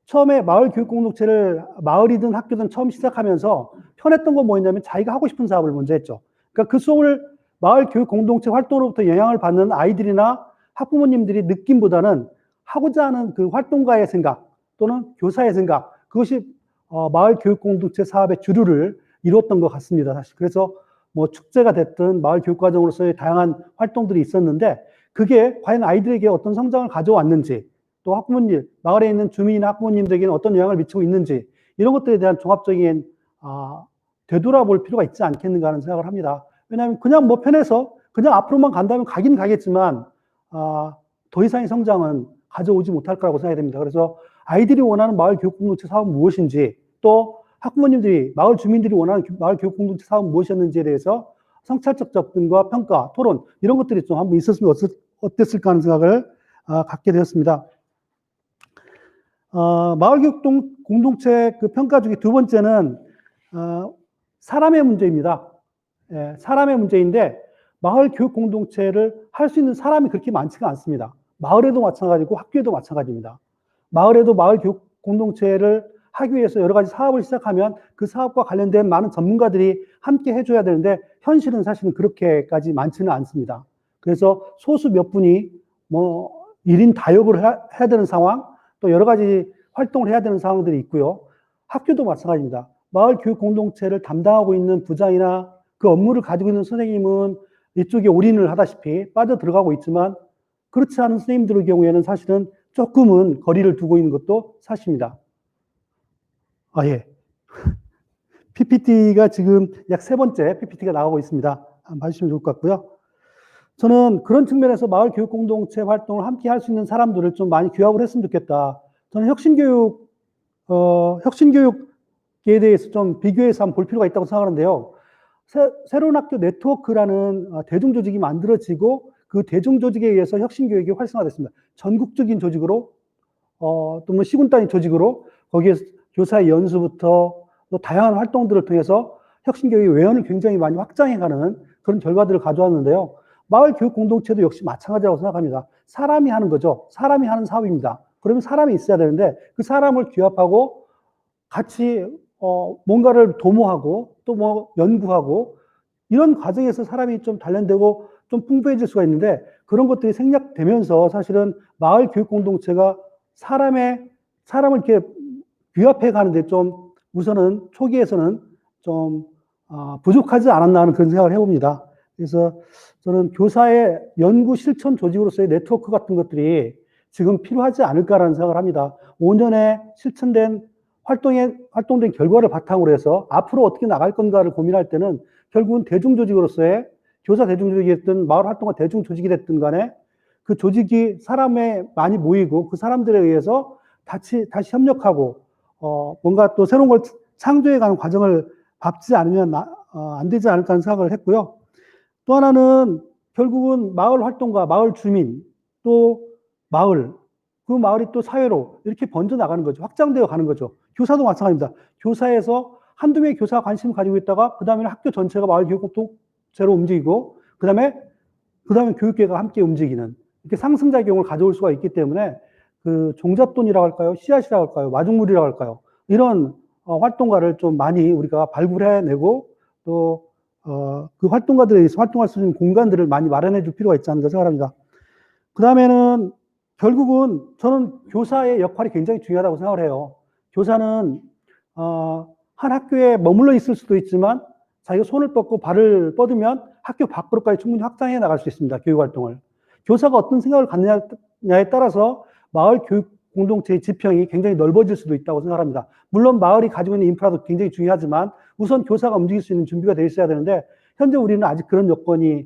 처음에 마을 교육 공동체를 마을이든 학교든 처음 시작하면서 편했던 건 뭐였냐면 자기가 하고 싶은 사업을 먼저 했죠. 그러니까 그 수업을 마을 교육 공동체 활동으로부터 영향을 받는 아이들이나 학부모님들이 느낌보다는 하고자 하는 그 활동가의 생각 또는 교사의 생각, 그것이 마을 교육 공동체 사업의 주류를 이루었던 것 같습니다. 사실 그래서 뭐 축제가 됐든 마을 교육 과정으로서의 다양한 활동들이 있었는데 그게 과연 아이들에게 어떤 성장을 가져왔는지, 또 학부모님, 마을에 있는 주민이나 학부모님들에게는 어떤 영향을 미치고 있는지, 이런 것들에 대한 종합적인 되돌아볼 필요가 있지 않겠는가 하는 생각을 합니다. 왜냐하면 그냥 뭐 편해서 그냥 앞으로만 간다면 가긴 가겠지만 더 이상의 성장은 가져오지 못할 거라고 생각이 됩니다. 그래서 아이들이 원하는 마을 교육 공동체 사업은 무엇인지, 또 학부모님들이, 마을 주민들이 원하는 마을 교육 공동체 사업은 무엇이었는지에 대해서 성찰적 접근과 평가, 토론 이런 것들이 좀 한번 있었으면 어땠을까 하는 생각을 갖게 되었습니다. 마을 교육 공동체 그 평가 중에 두 번째는 사람의 문제입니다. 예, 사람의 문제인데 마을 교육 공동체를 할 수 있는 사람이 그렇게 많지가 않습니다. 마을에도 마찬가지고 학교에도 마찬가지입니다. 마을에도 마을 교육 공동체를 하기 위해서 여러 가지 사업을 시작하면 그 사업과 관련된 많은 전문가들이 함께 해줘야 되는데 현실은 사실은 그렇게까지 많지는 않습니다. 그래서 소수 몇 분이 뭐 1인 다역을 해야 되는 상황, 또 여러 가지 활동을 해야 되는 상황들이 있고요. 학교도 마찬가지입니다. 마을 교육 공동체를 담당하고 있는 부장이나 그 업무를 가지고 있는 선생님은 이쪽에 올인을 하다시피 빠져 들어가고 있지만 그렇지 않은 선생님들의 경우에는 사실은 조금은 거리를 두고 있는 것도 사실입니다. 예. PPT가 지금 약 3번째 PPT가 나오고 있습니다. 한번 봐주시면 좋을 것 같고요. 저는 그런 측면에서 마을 교육 공동체 활동을 함께 할 수 있는 사람들을 좀 많이 규합을 했으면 좋겠다. 저는 혁신교육에 대해서 좀 비교해서 한번 볼 필요가 있다고 생각하는데요. 새로운 학교 네트워크라는 대중조직이 만들어지고 그 대중조직에 의해서 혁신교육이 활성화됐습니다. 전국적인 조직으로 또 뭐 시군 단위 조직으로 거기에 교사의 연수부터 또 다양한 활동들을 통해서 혁신교육의 외연을 굉장히 많이 확장해가는 그런 결과들을 가져왔는데요. 마을 교육 공동체도 역시 마찬가지라고 생각합니다. 사람이 하는 거죠. 사람이 하는 사업입니다. 그러면 사람이 있어야 되는데 그 사람을 규합하고 같이 뭔가를 도모하고 또 뭐 연구하고 이런 과정에서 사람이 좀 단련되고 좀 풍부해질 수가 있는데 그런 것들이 생략되면서 사실은 마을 교육 공동체가 사람을 이렇게 규합해 가는데 좀 우선은 초기에서는 좀 부족하지 않았나 하는 그런 생각을 해봅니다. 그래서 저는 교사의 연구 실천 조직으로서의 네트워크 같은 것들이 지금 필요하지 않을까라는 생각을 합니다. 5년에 실천된 활동된 결과를 바탕으로 해서 앞으로 어떻게 나갈 건가를 고민할 때는 결국은 대중조직으로서의 교사 대중조직이 됐든 마을 활동가 대중조직이 됐든 간에 그 조직이 사람에 많이 모이고 그 사람들에 의해서 다시 협력하고 뭔가 또 새로운 걸 창조해가는 과정을 밟지 않으면 안 되지 않을까 하는 생각을 했고요. 또 하나는 결국은 마을 활동가, 마을 주민, 또 마을, 그 마을이 또 사회로 이렇게 번져 나가는 거죠. 확장되어 가는 거죠. 교사도 마찬가지입니다. 교사에서 한두 명의 교사가 관심을 가지고 있다가 그 다음에는 학교 전체가 마을 교육 공동체로 움직이고 그 다음에 교육계가 함께 움직이는 이렇게 상승작용을 가져올 수가 있기 때문에 그 종잣돈이라고 할까요? 씨앗이라고 할까요? 마중물이라고 할까요? 이런 활동가를 좀 많이 우리가 발굴해내고 또 그 활동가들에 의해서 활동할 수 있는 공간들을 많이 마련해 줄 필요가 있지 않을까 생각합니다. 그 다음에는 결국은 저는 교사의 역할이 굉장히 중요하다고 생각을 해요. 교사는 한 학교에 머물러 있을 수도 있지만 자기가 손을 뻗고 발을 뻗으면 학교 밖으로까지 충분히 확장해 나갈 수 있습니다. 교육활동을. 교사가 어떤 생각을 갖느냐에 따라서 마을 교육 공동체의 지평이 굉장히 넓어질 수도 있다고 생각합니다. 물론 마을이 가지고 있는 인프라도 굉장히 중요하지만 우선 교사가 움직일 수 있는 준비가 되어 있어야 되는데 현재 우리는 아직 그런 여건이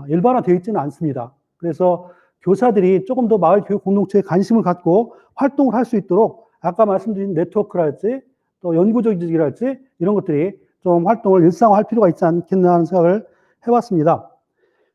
일반화되어 있지는 않습니다. 그래서 교사들이 조금 더 마을 교육 공동체에 관심을 갖고 활동을 할 수 있도록 아까 말씀드린 네트워크랄지 또 연구조직이랄지 이런 것들이 좀 활동을 일상화할 필요가 있지 않겠나 하는 생각을 해봤습니다.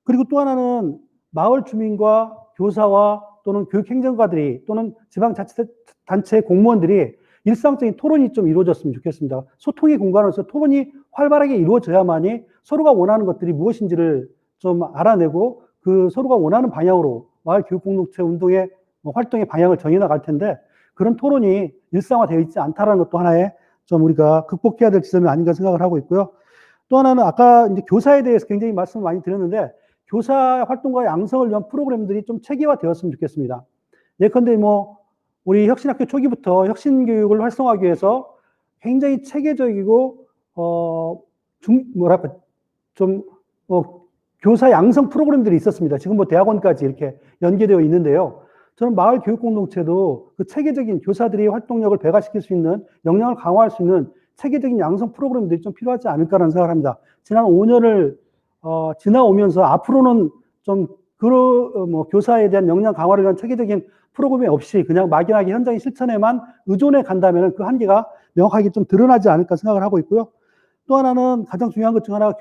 그리고 또 하나는 마을 주민과 교사와 또는 교육행정가들이 또는 지방자치단체 공무원들이 일상적인 토론이 좀 이루어졌으면 좋겠습니다. 소통의 공간으로서 토론이 활발하게 이루어져야만이 서로가 원하는 것들이 무엇인지를 좀 알아내고 그 서로가 원하는 방향으로 마을 교육 공동체 운동의 활동의 방향을 정해나갈 텐데 그런 토론이 일상화되어 있지 않다라는 것도 하나의 좀 우리가 극복해야 될 지점이 아닌가 생각을 하고 있고요. 또 하나는 아까 이제 교사에 대해서 굉장히 말씀을 많이 드렸는데 교사 활동과 양성을 위한 프로그램들이 좀 체계화되었으면 좋겠습니다. 예컨대 뭐 우리 혁신학교 초기부터 혁신교육을 활성화하기 위해서 굉장히 체계적이고 교사 양성 프로그램들이 있었습니다. 지금 뭐 대학원까지 이렇게 연계되어 있는데요. 저는 마을 교육 공동체도 그 체계적인 교사들이 활동력을 배가시킬 수 있는 역량을 강화할 수 있는 체계적인 양성 프로그램들이 좀 필요하지 않을까라는 생각을 합니다. 지난 5년을 지나오면서 앞으로는 좀 교사에 대한 역량 강화를 위한 체계적인 프로그램이 없이 그냥 막연하게 현장의 실천에만 의존해 간다면 그 한계가 명확하게 좀 드러나지 않을까 생각을 하고 있고요. 또 하나는 가장 중요한 것 중 하나가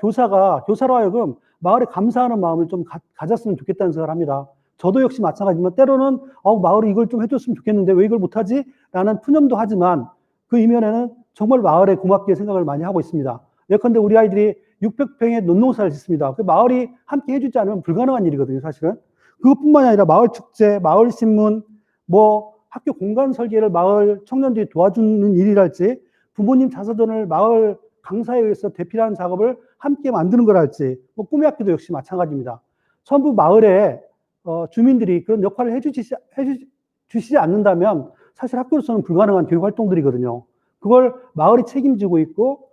교사로 하여금 마을에 감사하는 마음을 좀 가졌으면 좋겠다는 생각을 합니다. 저도 역시 마찬가지지만 때로는 마을이 이걸 좀 해줬으면 좋겠는데 왜 이걸 못하지? 라는 푸념도 하지만 그 이면에는 정말 마을에 고맙게 생각을 많이 하고 있습니다. 예컨대 우리 아이들이 600평의 논농사를 짓습니다. 그 마을이 함께 해주지 않으면 불가능한 일이거든요, 사실은. 그것뿐만이 아니라 마을 축제, 마을 신문, 학교 공간 설계를 마을 청년들이 도와주는 일이랄지, 부모님 자서전을 마을 강사에 의해서 대필하는 작업을 함께 만드는 거랄지, 꿈의 학교도 역시 마찬가지입니다. 전부 마을에 주민들이 그런 역할을 해주시지 않는다면 사실 학교로서는 불가능한 교육 활동들이거든요. 그걸 마을이 책임지고 있고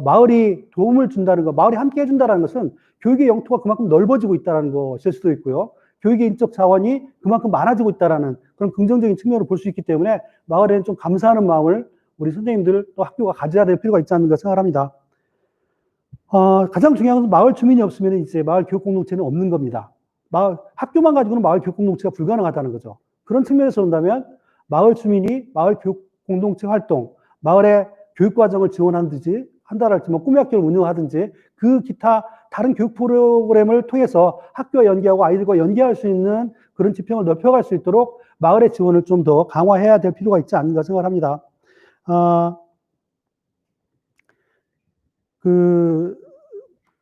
마을이 도움을 준다는 것, 마을이 함께 해준다는 것은 교육의 영토가 그만큼 넓어지고 있다는 것일 수도 있고요. 교육의 인적 자원이 그만큼 많아지고 있다는 그런 긍정적인 측면을 볼 수 있기 때문에 마을에는 좀 감사하는 마음을 우리 선생님들 또 학교가 가져야 될 필요가 있지 않는가 생각합니다. 가장 중요한 것은 마을 주민이 없으면 이제 마을 교육 공동체는 없는 겁니다. 학교만 가지고는 마을 교육 공동체가 불가능하다는 거죠. 그런 측면에서 본다면 마을 주민이 마을 교육 공동체 활동, 마을의 교육 과정을 지원한다든지 한다랄지 뭐 꿈의 학교를 운영하든지 그 기타 다른 교육 프로그램을 통해서 학교와 연계하고 아이들과 연계할 수 있는 그런 지평을 넓혀갈 수 있도록 마을의 지원을 좀 더 강화해야 될 필요가 있지 않는가 생각합니다. 그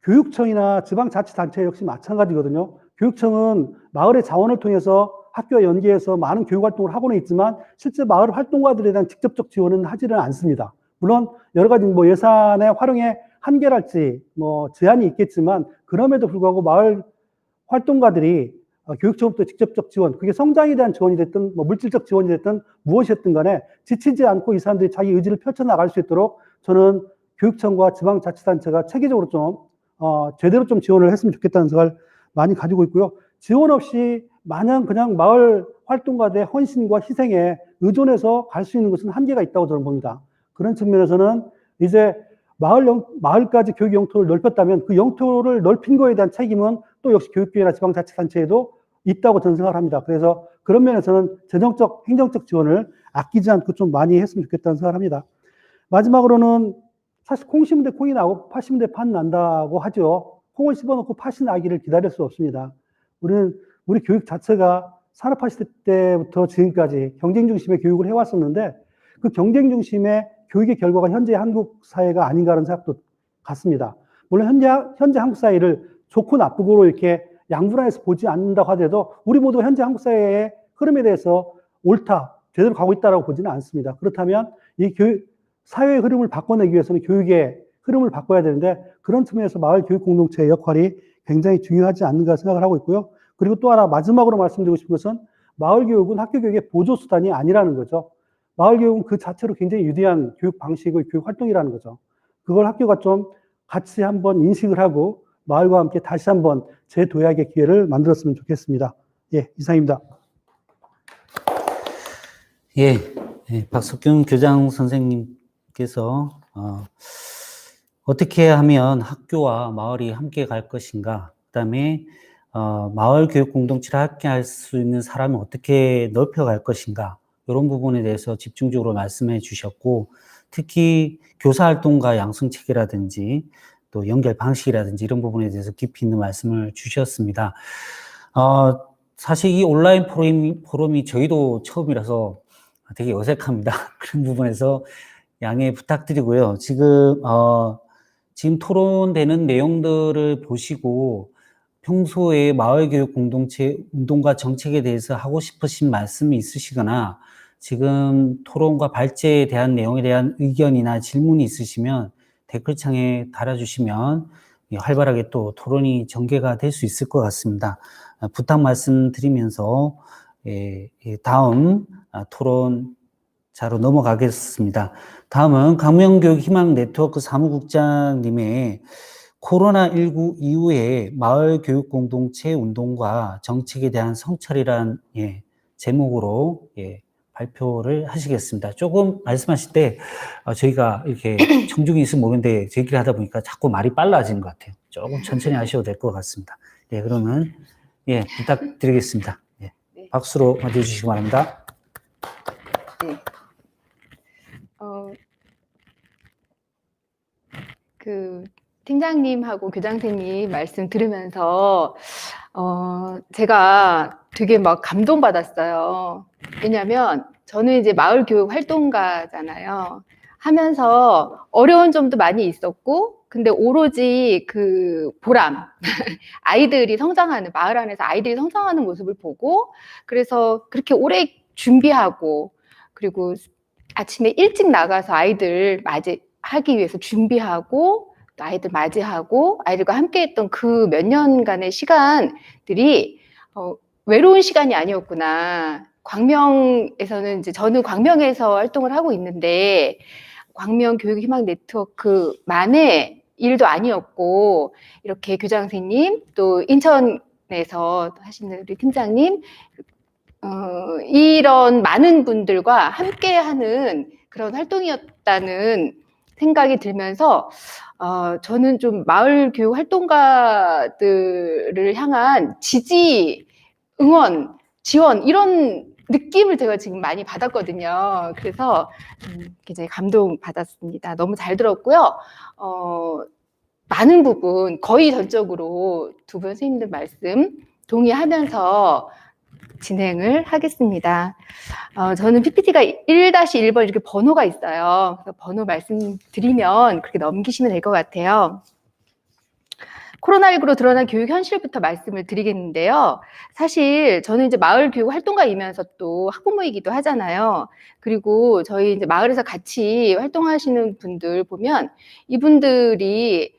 교육청이나 지방자치단체 역시 마찬가지거든요. 교육청은 마을의 자원을 통해서 학교와 연계해서 많은 교육 활동을 하고는 있지만 실제 마을 활동가들에 대한 직접적 지원은 하지는 않습니다. 물론 여러 가지 뭐 예산의 활용에 한계랄지 뭐 제한이 있겠지만 그럼에도 불구하고 마을 활동가들이 교육청부터 직접적 지원, 그게 성장에 대한 지원이 됐든 뭐 물질적 지원이 됐든 무엇이었든 간에 지치지 않고 이 사람들이 자기 의지를 펼쳐나갈 수 있도록 저는 교육청과 지방자치단체가 체계적으로 좀 제대로 좀 지원을 했으면 좋겠다는 생각을 많이 가지고 있고요. 지원 없이 마냥 그냥 마을 활동가들의 헌신과 희생에 의존해서 갈 수 있는 것은 한계가 있다고 저는 봅니다. 그런 측면에서는 이제 마을까지 교육 영토를 넓혔다면 그 영토를 넓힌 거에 대한 책임은 또 역시 교육부나 지방자치단체에도 있다고 저는 생각을 합니다. 그래서 그런 면에서는 재정적, 행정적 지원을 아끼지 않고 좀 많이 했으면 좋겠다는 생각을 합니다. 마지막으로는 사실 콩 심은 데 콩이 나고 팥 심은 데 팥 난다고 하죠. 콩을 씹어놓고 팥이 나기를 기다릴 수 없습니다. 우리 교육 자체가 산업화 시대 때부터 지금까지 경쟁 중심의 교육을 해왔었는데 그 경쟁 중심의 교육의 결과가 현재 한국 사회가 아닌가 하는 생각도 같습니다. 물론 현재 한국 사회를 좋고 나쁘고로 이렇게 양분화해서 보지 않는다고 하더라도 우리 모두 현재 한국 사회의 흐름에 대해서 옳다, 제대로 가고 있다고 보지는 않습니다. 그렇다면 이 사회의 흐름을 바꿔내기 위해서는 교육의 흐름을 바꿔야 되는데 그런 측면에서 마을 교육 공동체의 역할이 굉장히 중요하지 않는가 생각을 하고 있고요. 그리고 또 하나 마지막으로 말씀드리고 싶은 것은 마을 교육은 학교 교육의 보조수단이 아니라는 거죠. 마을 교육은 그 자체로 굉장히 유리한 교육 방식의 교육 활동이라는 거죠. 그걸 학교가 좀 같이 한번 인식을 하고 마을과 함께 다시 한번 재도약의 기회를 만들었으면 좋겠습니다. 예, 이상입니다. 예, 박석균 교장 선생님께서 어떻게 하면 학교와 마을이 함께 갈 것인가, 그다음에 마을 교육 공동체를 함께 할 수 있는 사람을 어떻게 넓혀갈 것인가, 이런 부분에 대해서 집중적으로 말씀해 주셨고, 특히 교사 활동과 양성 체계라든지 또 연결 방식이라든지 이런 부분에 대해서 깊이 있는 말씀을 주셨습니다. 사실 이 온라인 포럼이 저희도 처음이라서 되게 어색합니다. 그런 부분에서 양해 부탁드리고요. 지금 토론되는 내용들을 보시고 평소에 마을교육 공동체 운동과 정책에 대해서 하고 싶으신 말씀이 있으시거나 지금 토론과 발제에 대한 내용에 대한 의견이나 질문이 있으시면 댓글창에 달아주시면 활발하게 또 토론이 전개가 될 수 있을 것 같습니다. 부탁 말씀드리면서 다음 토론자로 넘어가겠습니다. 다음은 강명교육 희망 네트워크 사무국장님의 코로나19 이후에 마을 교육 공동체 운동과 정책에 대한 성찰이란 제목으로 발표를 하시겠습니다. 조금 말씀하실 때 저희가 이렇게 청중이 있으면 모르는데 저희끼리 하다 보니까 자꾸 말이 빨라지는 것 같아요. 조금 천천히 하셔도 될 것 같습니다. 네, 그러면 부탁드리겠습니다. 네, 박수로 맞아주시기 바랍니다. 네. 팀장님하고 교장선생님 말씀 들으면서 제가 되게 막 감동받았어요. 왜냐면 저는 이제 마을 교육 활동가잖아요. 하면서 어려운 점도 많이 있었고, 근데 오로지 그 보람, 아이들이 성장하는, 마을 안에서 아이들이 성장하는 모습을 보고, 그래서 그렇게 오래 준비하고, 그리고 아침에 일찍 나가서 아이들 맞이하기 위해서 준비하고, 또 아이들 맞이하고, 아이들과 함께 했던 그 몇 년간의 시간들이 외로운 시간이 아니었구나. 광명에서는 이제 저는 광명에서 활동을 하고 있는데, 광명 교육 희망 네트워크만의 일도 아니었고, 이렇게 교장 선생님, 또 인천에서 하시는 우리 팀장님, 이런 많은 분들과 함께 하는 그런 활동이었다는 생각이 들면서, 저는 좀 마을 교육 활동가들을 향한 지지, 응원, 지원, 이런 느낌을 제가 지금 많이 받았거든요. 그래서 굉장히 감동받았습니다. 너무 잘 들었고요. 많은 부분, 거의 전적으로 두 분 선생님들 말씀 동의하면서 진행을 하겠습니다. 저는 PPT가 1-1번 이렇게 번호가 있어요. 그래서 번호 말씀드리면 그렇게 넘기시면 될 것 같아요. 코로나19로 드러난 교육 현실부터 말씀을 드리겠는데요. 사실 저는 이제 마을 교육 활동가이면서 또 학부모이기도 하잖아요. 그리고 저희 이제 마을에서 같이 활동하시는 분들 보면 이분들이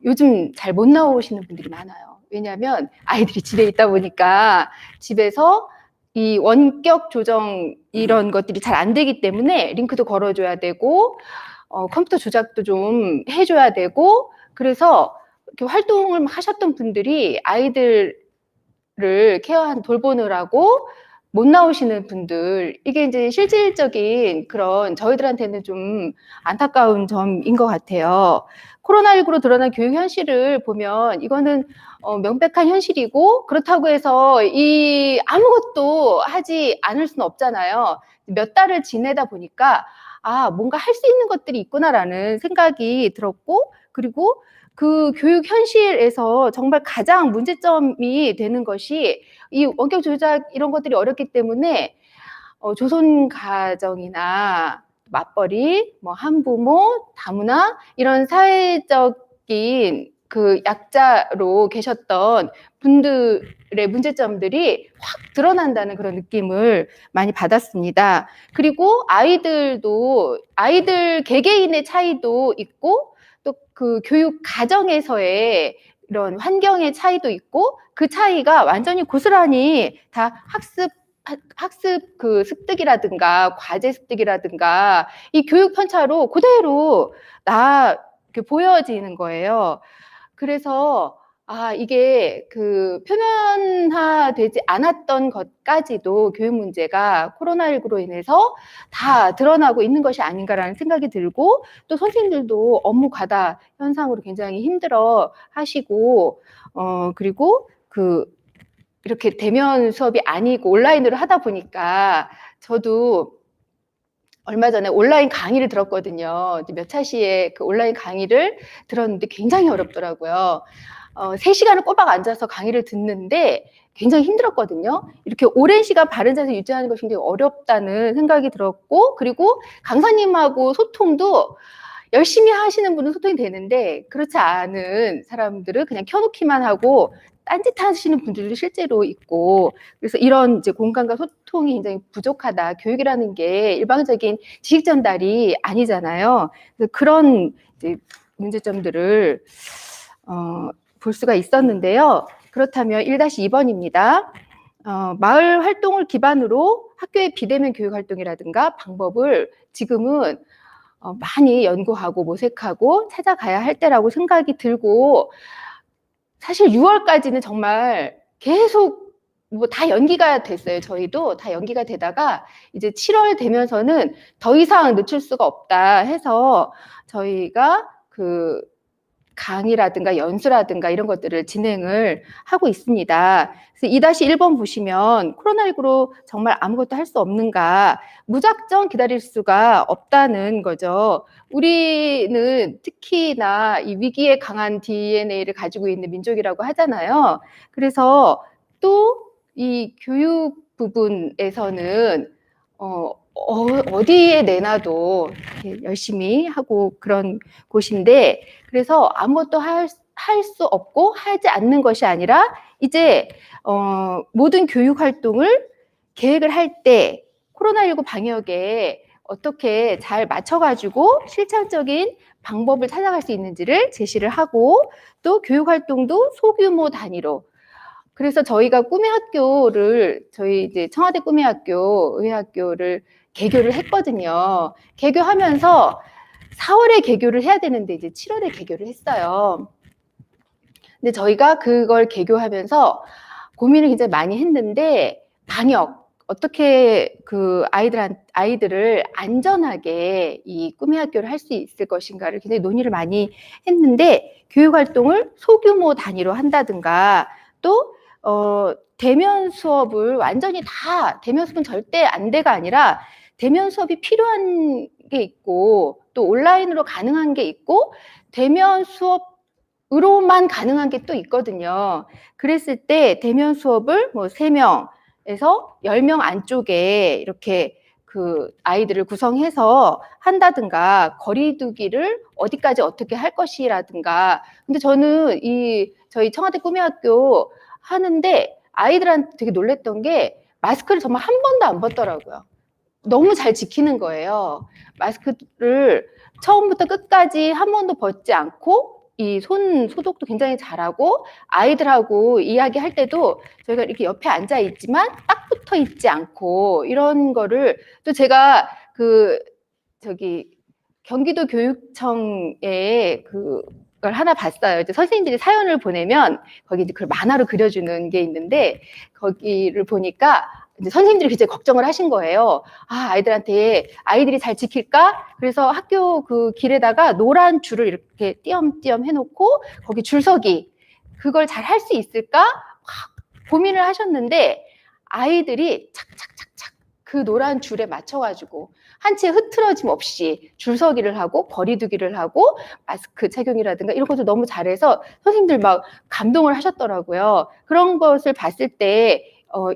요즘 잘 못 나오시는 분들이 많아요. 왜냐하면 아이들이 집에 있다 보니까 집에서 이 원격 조정 이런 것들이 잘 안 되기 때문에 링크도 걸어줘야 되고 컴퓨터 조작도 좀 해줘야 되고 그래서 이렇게 활동을 하셨던 분들이 아이들을 돌보느라고 못 나오시는 분들, 이게 이제 실질적인 그런 저희들한테는 좀 안타까운 점인 것 같아요. 코로나19로 드러난 교육 현실을 보면 이거는 명백한 현실이고 그렇다고 해서 아무것도 하지 않을 수는 없잖아요. 몇 달을 지내다 보니까 뭔가 할 수 있는 것들이 있구나라는 생각이 들었고 그리고 그 교육 현실에서 정말 가장 문제점이 되는 것이 이 원격 조작 이런 것들이 어렵기 때문에 조손 가정이나 맞벌이, 뭐 한부모, 다문화 이런 사회적인 그 약자로 계셨던 분들의 문제점들이 확 드러난다는 그런 느낌을 많이 받았습니다. 그리고 아이들 개개인의 차이도 있고 또 그 교육 과정에서의 이런 환경의 차이도 있고 그 차이가 완전히 고스란히 다 학습 그 습득이라든가 과제 습득이라든가 이 교육 편차로 그대로 이렇게 보여지는 거예요. 그래서 이게 그 표면화되지 않았던 것까지도 교육 문제가 코로나19로 인해서 다 드러나고 있는 것이 아닌가라는 생각이 들고 또 선생님들도 업무 과다 현상으로 굉장히 힘들어 하시고 그리고 이렇게 대면 수업이 아니고 온라인으로 하다 보니까 저도 얼마 전에 온라인 강의를 들었거든요. 몇 차시에 그 온라인 강의를 들었는데 굉장히 어렵더라고요. 3시간을 꼬박 앉아서 강의를 듣는데 굉장히 힘들었거든요. 이렇게 오랜 시간 바른 자세 유지하는 것이 굉장히 어렵다는 생각이 들었고 그리고 강사님하고 소통도 열심히 하시는 분은 소통이 되는데 그렇지 않은 사람들은 그냥 켜놓기만 하고 딴짓 하시는 분들도 실제로 있고 그래서 이런 이제 공감과 소통이 굉장히 부족하다. 교육이라는 게 일방적인 지식 전달이 아니잖아요. 그래서 그런 이제 문제점들을 볼 수가 있었는데요. 그렇다면 1-2번입니다. 마을 활동을 기반으로 학교의 비대면 교육 활동이라든가 방법을 지금은 많이 연구하고 모색하고 찾아가야 할 때라고 생각이 들고 사실 6월까지는 정말 계속 다 연기가 됐어요. 저희도 다 연기가 되다가 이제 7월 되면서는 더 이상 늦출 수가 없다 해서 저희가 그 강의라든가 연수라든가 이런 것들을 진행을 하고 있습니다. 그래서 2-1번 보시면 코로나19로 정말 아무것도 할 수 없는가, 무작정 기다릴 수가 없다는 거죠. 우리는 특히나 이 위기에 강한 DNA를 가지고 있는 민족이라고 하잖아요. 그래서 또 이 교육 부분에서는 어디에 내놔도 열심히 하고 그런 곳인데 그래서 아무것도 할 수 없고 하지 않는 것이 아니라 이제 모든 교육 활동을 계획을 할 때 코로나19 방역에 어떻게 잘 맞춰가지고 실천적인 방법을 찾아갈 수 있는지를 제시를 하고 또 교육 활동도 소규모 단위로 그래서 저희가 꿈의 학교를 저희 이제 청와대 꿈의 학교 의회학교를 개교를 했거든요. 개교하면서 4월에 개교를 해야 되는데 이제 7월에 개교를 했어요. 근데 저희가 그걸 개교하면서 고민을 굉장히 많이 했는데 방역 어떻게 그 아이들을 안전하게 이 꿈의 학교를 할 수 있을 것인가를 굉장히 논의를 많이 했는데 교육 활동을 소규모 단위로 한다든가 또 대면 수업을 완전히 다 대면 수업은 절대 안 돼가 아니라 대면 수업이 필요한 게 있고 또 온라인으로 가능한 게 있고 대면 수업으로만 가능한 게 또 있거든요. 그랬을 때 대면 수업을 뭐 3명에서 10명 안쪽에 이렇게 그 아이들을 구성해서 한다든가 거리두기를 어디까지 어떻게 할 것이라든가. 근데 저는 저희 청와대 꿈의학교 하는데 아이들한테 되게 놀랬던 게 마스크를 정말 한 번도 안 벗더라고요. 너무 잘 지키는 거예요. 마스크를 처음부터 끝까지 한 번도 벗지 않고 이 손 소독도 굉장히 잘하고 아이들하고 이야기할 때도 저희가 이렇게 옆에 앉아 있지만 딱 붙어 있지 않고 이런 거를 또 제가 경기도 교육청에 그걸 하나 봤어요. 이제 선생님들이 사연을 보내면 거기 이제 그걸 만화로 그려주는 게 있는데 거기를 보니까 이제 선생님들이 굉장히 걱정을 하신 거예요. 아이들이 잘 지킬까? 그래서 학교 그 길에다가 노란 줄을 이렇게 띄엄띄엄 해놓고 거기 줄서기 그걸 잘 할 수 있을까? 막 고민을 하셨는데 아이들이 착착착착 그 노란 줄에 맞춰가지고 한 채 흐트러짐 없이 줄서기를 하고 거리두기를 하고 마스크 착용이라든가 이런 것도 너무 잘해서 선생님들 막 감동을 하셨더라고요. 그런 것을 봤을 때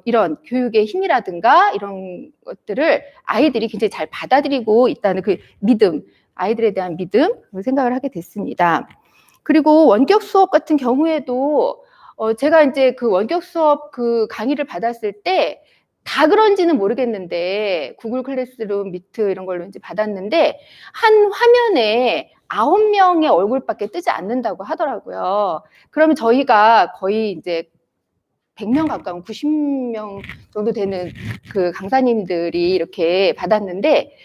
이런 교육의 힘이라든가 이런 것들을 아이들이 굉장히 잘 받아들이고 있다는 그 믿음, 아이들에 대한 믿음 생각을 하게 됐습니다. 그리고 원격 수업 같은 경우에도 제가 이제 그 원격 수업 그 강의를 받았을 때 다 그런지는 모르겠는데 구글 클래스룸, 미트 이런 걸로 이제 받았는데 한 화면에 9명의 얼굴밖에 뜨지 않는다고 하더라고요. 그러면 저희가 거의 이제 100명 가까운 90명 정도 되는 그 강사님들이 이렇게 받았는데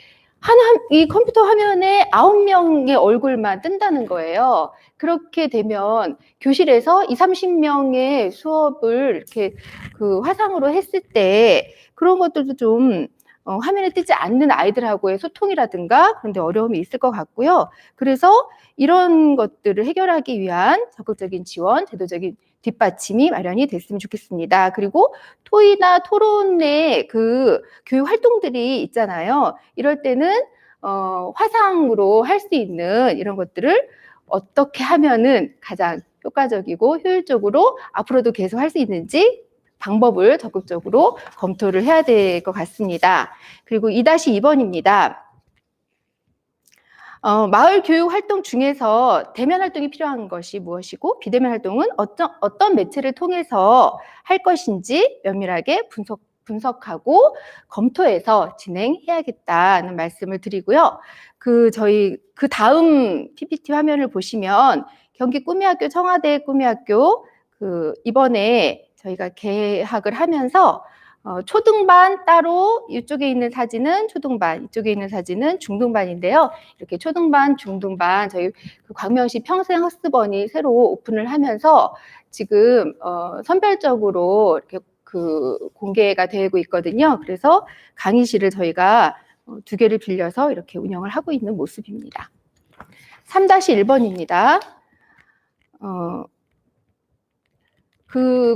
이 컴퓨터 화면에 9명의 얼굴만 뜬다는 거예요. 그렇게 되면 교실에서 20-30명의 수업을 이렇게 그 화상으로 했을 때 그런 것들도 좀 화면에 뜨지 않는 아이들하고의 소통이라든가 그런 데 어려움이 있을 것 같고요. 그래서 이런 것들을 해결하기 위한 적극적인 지원, 제도적인 뒷받침이 마련이 됐으면 좋겠습니다. 그리고 토의나 토론의 그 교육 활동들이 있잖아요. 이럴 때는 화상으로 할 수 있는 이런 것들을 어떻게 하면은 가장 효과적이고 효율적으로 앞으로도 계속 할 수 있는지 방법을 적극적으로 검토를 해야 될 것 같습니다. 그리고 2-2번입니다. 마을 교육 활동 중에서 대면 활동이 필요한 것이 무엇이고 비대면 활동은 어떤 매체를 통해서 할 것인지 면밀하게 분석하고 검토해서 진행해야겠다는 말씀을 드리고요. 저희 그 다음 PPT 화면을 보시면 경기 꿈의학교, 청와대 꿈의학교 이번에 저희가 개학을 하면서 초등반 따로 이쪽에 있는 사진은 초등반, 이쪽에 있는 사진은 중등반인데요. 이렇게 초등반, 중등반 저희 광명시 평생학습원이 새로 오픈을 하면서 지금 선별적으로 이렇게 공개가 되고 있거든요. 그래서 강의실을 저희가 2개를 빌려서 이렇게 운영을 하고 있는 모습입니다. 3-1번입니다.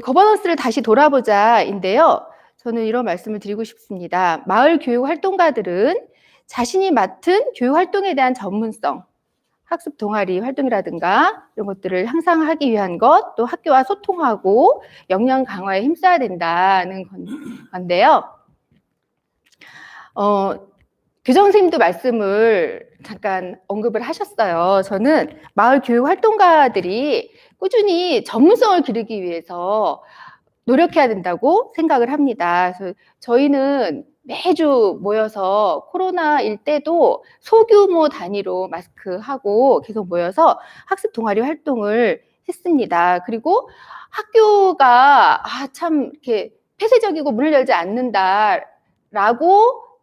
거버넌스를 다시 돌아보자인데요. 저는 이런 말씀을 드리고 싶습니다. 마을 교육 활동가들은 자신이 맡은 교육 활동에 대한 전문성, 학습 동아리 활동이라든가 이런 것들을 향상하기 위한 것, 또 학교와 소통하고 역량 강화에 힘써야 된다는 건데요. 교장 선생님도 말씀을 잠깐 언급을 하셨어요. 저는 마을 교육 활동가들이 꾸준히 전문성을 기르기 위해서 노력해야 된다고 생각을 합니다. 그래서 저희는 매주 모여서 코로나일 때도 소규모 단위로 마스크하고 계속 모여서 학습 동아리 활동을 했습니다. 그리고 학교가 참 이렇게 폐쇄적이고 문을 열지 않는다라고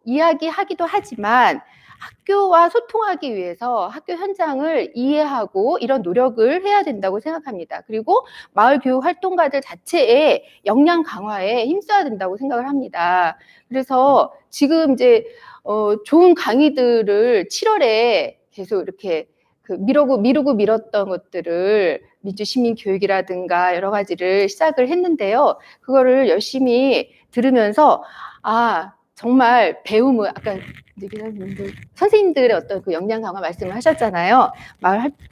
이야기하기도 하지만 학교와 소통하기 위해서 학교 현장을 이해하고 이런 노력을 해야 된다고 생각합니다. 그리고 마을 교육 활동가들 자체의 역량 강화에 힘써야 된다고 생각을 합니다. 그래서 지금 이제 좋은 강의들을 7월에 계속 이렇게 그 미루고 미뤘던 것들을 민주시민교육이라든가 여러 가지를 시작을 했는데요. 그거를 열심히 들으면서 정말 배움은 아까 선생님들의 어떤 그 역량 강화 말씀을 하셨잖아요.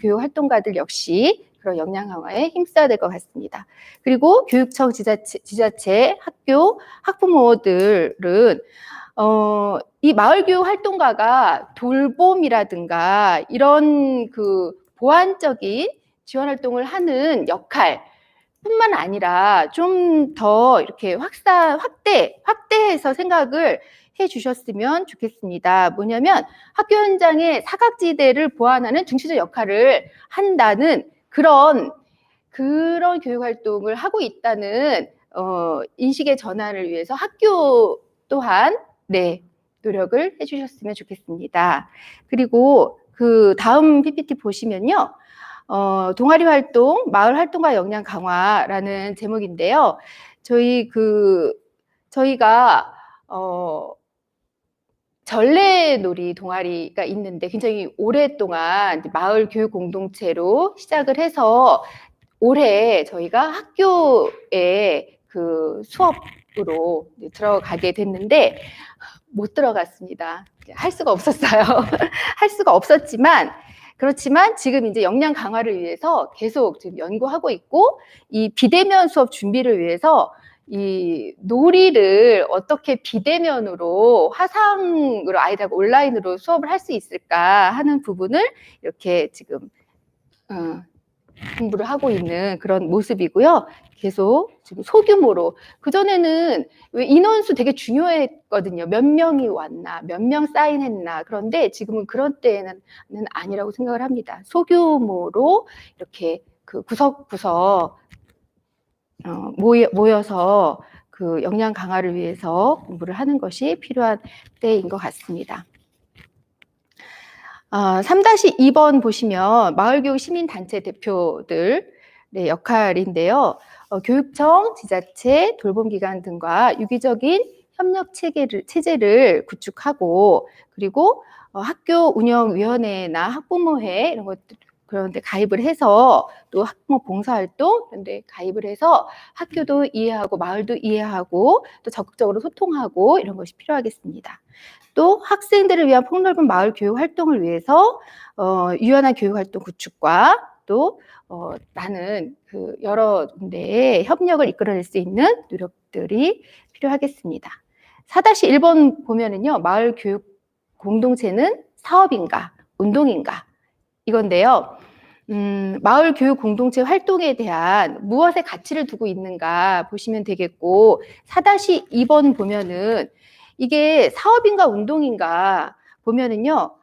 교육 활동가들 역시 그런 역량 강화에 힘써야 될 것 같습니다. 그리고 교육청, 지자체, 학교, 학부모들은 이 마을교육 활동가가 돌봄이라든가 이런 그 보완적인 지원 활동을 하는 역할 뿐만 아니라 좀 더 이렇게 확대해서 생각을 해 주셨으면 좋겠습니다. 뭐냐면 학교 현장의 사각지대를 보완하는 중시적 역할을 한다는 그런 교육 활동을 하고 있다는 인식의 전환을 위해서 학교 또한 노력을 해 주셨으면 좋겠습니다. 그리고 그 다음 PPT 보시면요. 동아리 활동, 마을 활동가 역량 강화라는 제목인데요. 저희가 전래놀이 동아리가 있는데 굉장히 오랫동안 마을 교육 공동체로 시작을 해서 올해 저희가 학교에 그 수업으로 들어가게 됐는데 못 들어갔습니다. 할 수가 없었어요. 할 수가 없었지만 그렇지만 지금 이제 역량 강화를 위해서 계속 지금 연구하고 있고 이 비대면 수업 준비를 위해서 이 놀이를 어떻게 비대면으로 화상으로 아이들하고 온라인으로 수업을 할 수 있을까 하는 부분을 이렇게 지금 공부를 하고 있는 그런 모습이고요. 계속 지금 소규모로 그전에는 왜 인원수 되게 중요했거든요. 몇 명이 왔나, 몇 명 사인했나. 그런데 지금은 그런 때는 아니라고 생각을 합니다. 소규모로 이렇게 그 구석구석 모여서 그 역량 강화를 위해서 공부를 하는 것이 필요한 때인 것 같습니다. 3-2번 보시면 마을교육 시민단체 대표들의 역할인데요. 교육청, 지자체, 돌봄기관 등과 유기적인 협력 체제를 구축하고 그리고 학교 운영위원회나 학부모회 이런 것들 그런 데 가입을 해서 또 학부모 봉사활동 이런 데 가입을 해서 학교도 이해하고 마을도 이해하고 또 적극적으로 소통하고 이런 것이 필요하겠습니다. 또 학생들을 위한 폭넓은 마을 교육 활동을 위해서 유연한 교육 활동 구축과 또 나는 그 여러 군데의 협력을 이끌어낼 수 있는 노력들이 필요하겠습니다. 4-1번 보면은요, 마을 교육 공동체는 사업인가, 운동인가 이건데요. 마을 교육 공동체 활동에 대한 무엇에 가치를 두고 있는가 보시면 되겠고 4-2번 보면은 이게 사업인가 운동인가 보면은요.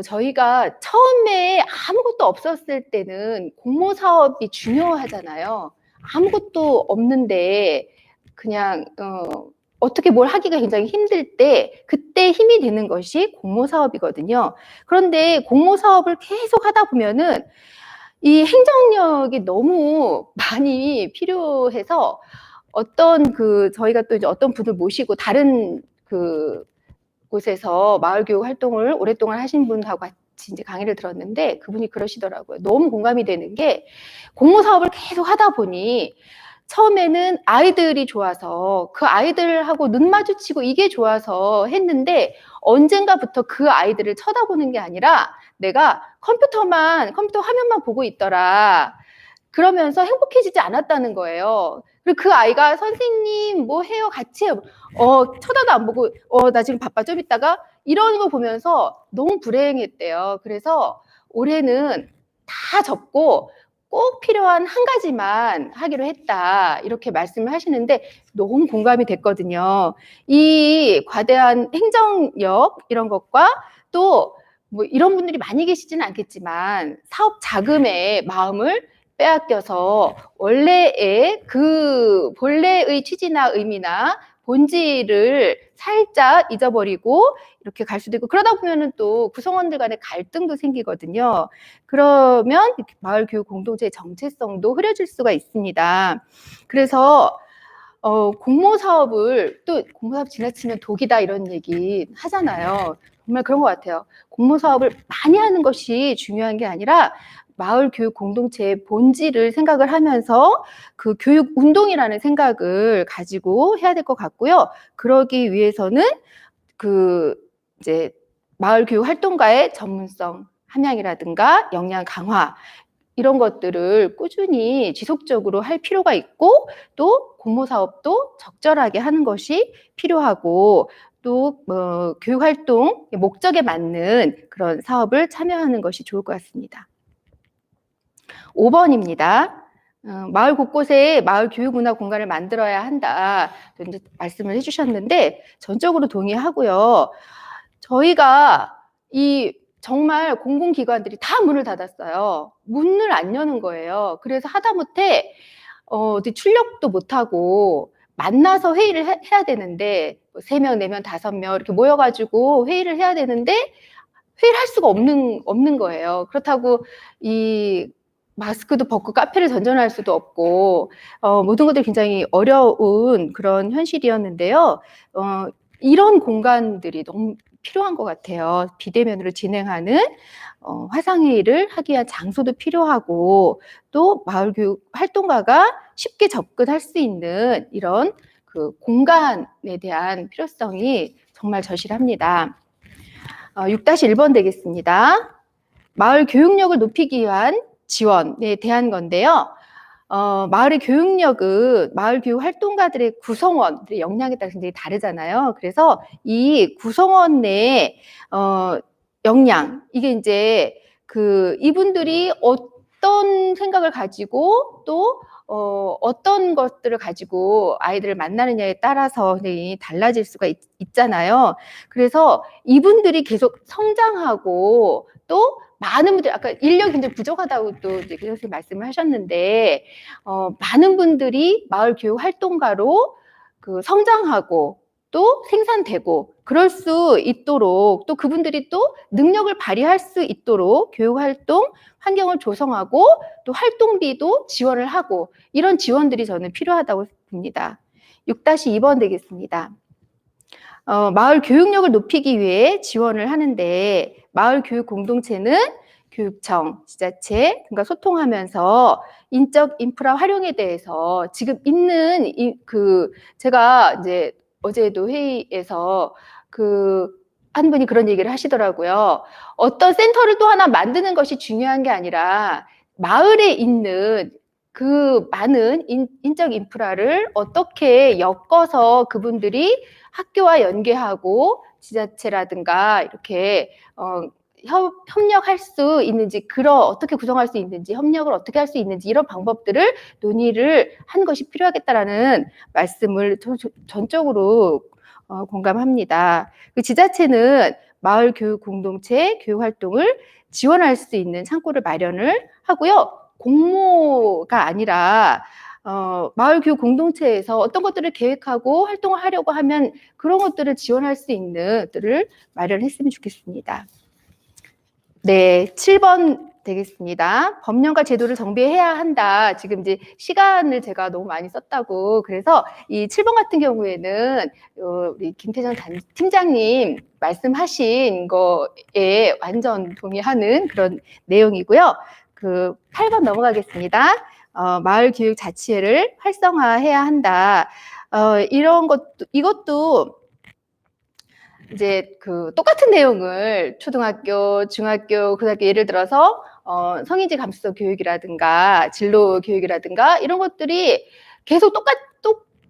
저희가 처음에 아무것도 없었을 때는 공모 사업이 중요하잖아요. 아무것도 없는데 그냥 어떻게 뭘 하기가 굉장히 힘들 때 그때 힘이 되는 것이 공모 사업이거든요. 그런데 공모 사업을 계속 하다 보면은 이 행정력이 너무 많이 필요해서 저희가 또 이제 어떤 분을 모시고 다른 곳에서 마을 교육 활동을 오랫동안 하신 분하고 같이 이제 강의를 들었는데 그분이 그러시더라고요. 너무 공감이 되는 게 공모 사업을 계속 하다 보니 처음에는 아이들이 좋아서 그 아이들하고 눈 마주치고 이게 좋아서 했는데 언젠가부터 그 아이들을 쳐다보는 게 아니라 내가 컴퓨터 화면만 보고 있더라. 그러면서 행복해지지 않았다는 거예요. 그리고 그 아이가 선생님 뭐 해요? 같이 해요. 쳐다도 안 보고 나 지금 바빠 좀 있다가 이러는 거 보면서 너무 불행했대요. 그래서 올해는 다 접고 꼭 필요한 한 가지만 하기로 했다. 이렇게 말씀을 하시는데 너무 공감이 됐거든요. 이 과대한 행정력 이런 것과 또 뭐 이런 분들이 많이 계시지는 않겠지만 사업 자금의 마음을 빼앗겨서 원래의 그 본래의 취지나 의미나 본질을 살짝 잊어버리고 이렇게 갈 수도 있고 그러다 보면은 또 구성원들 간의 갈등도 생기거든요. 그러면 마을 교육 공동체의 정체성도 흐려질 수가 있습니다. 그래서 공모 사업을 또 공모 사업 지나치면 독이다 이런 얘기 하잖아요. 정말 그런 것 같아요. 공모 사업을 많이 하는 것이 중요한 게 아니라 마을 교육 공동체의 본질을 생각을 하면서 그 교육 운동이라는 생각을 가지고 해야 될 것 같고요. 그러기 위해서는 그 이제 마을 교육 활동가의 전문성 함양이라든가 역량 강화 이런 것들을 꾸준히 지속적으로 할 필요가 있고, 또 공모 사업도 적절하게 하는 것이 필요하고, 또 교육 활동 목적에 맞는 그런 사업을 참여하는 것이 좋을 것 같습니다. 5번입니다. 마을 곳곳에 마을 교육 문화 공간을 만들어야 한다. 이제 말씀을 해주셨는데 전적으로 동의하고요. 저희가 정말 공공기관들이 다 문을 닫았어요. 문을 안 여는 거예요. 그래서 하다못해 어디 출력도 못하고 만나서 회의를 해야 되는데 3명, 4명, 5명 이렇게 모여가지고 회의를 해야 되는데 회의를 할 수가 없는 거예요. 그렇다고 마스크도 벗고 카페를 전전할 수도 없고 모든 것들이 굉장히 어려운 그런 현실이었는데요. 이런 공간들이 너무 필요한 것 같아요. 비대면으로 진행하는 화상회의를 하기 위한 장소도 필요하고, 또 마을교육 활동가가 쉽게 접근할 수 있는 이런 그 공간에 대한 필요성이 정말 절실합니다. 6-1번 되겠습니다. 마을 교육력을 높이기 위한 지원에 대한 건데요. 마을의 교육력은 마을 교육 활동가들의 구성원들의 역량에 따라 굉장히 다르잖아요. 그래서 이 구성원 내 역량, 이게 이제 이분들이 어떤 생각을 가지고 또 어떤 것들을 가지고 아이들을 만나느냐에 따라서 굉장히 달라질 수가 있잖아요. 그래서 이분들이 계속 성장하고, 또 많은 분들, 아까 인력이 굉장히 부족하다고 또 이제 교수님 말씀을 하셨는데, 많은 분들이 마을 교육 활동가로 성장하고 또 생산되고 그럴 수 있도록, 또 그분들이 또 능력을 발휘할 수 있도록 교육 활동 환경을 조성하고, 또 활동비도 지원을 하고, 이런 지원들이 저는 필요하다고 봅니다. 6-2번 되겠습니다. 마을 교육력을 높이기 위해 지원을 하는데, 마을 교육 공동체는 교육청, 지자체 등과 소통하면서 인적 인프라 활용에 대해서 지금 있는 제가 이제 어제도 회의에서 한 분이 그런 얘기를 하시더라고요. 어떤 센터를 또 하나 만드는 것이 중요한 게 아니라 마을에 있는 그 많은 인적 인프라를 어떻게 엮어서 그분들이 학교와 연계하고 지자체라든가 이렇게 협력할 수 있는지, 어떻게 구성할 수 있는지, 협력을 어떻게 할 수 있는지, 이런 방법들을 논의를 한 것이 필요하겠다라는 말씀을 전적으로 공감합니다. 그 지자체는 마을 교육 공동체 교육 활동을 지원할 수 있는 창구를 마련을 하고요. 공모가 아니라 마을 교육 공동체에서 어떤 것들을 계획하고 활동을 하려고 하면 그런 것들을 지원할 수 있는 것들을 마련했으면 좋겠습니다. 네, 7번 되겠습니다. 법령과 제도를 정비해야 한다. 지금 이제 시간을 제가 너무 많이 썼다고, 그래서 이 7번 같은 경우에는 우리 김태정 팀장님 말씀하신 거에 완전 동의하는 그런 내용이고요. 8번 넘어가겠습니다. 마을 교육 자치회를 활성화해야 한다. 이것도 이제 똑같은 내용을 초등학교, 중학교, 고등학교, 예를 들어서 성인지 감수성 교육이라든가 진로 교육이라든가 이런 것들이 계속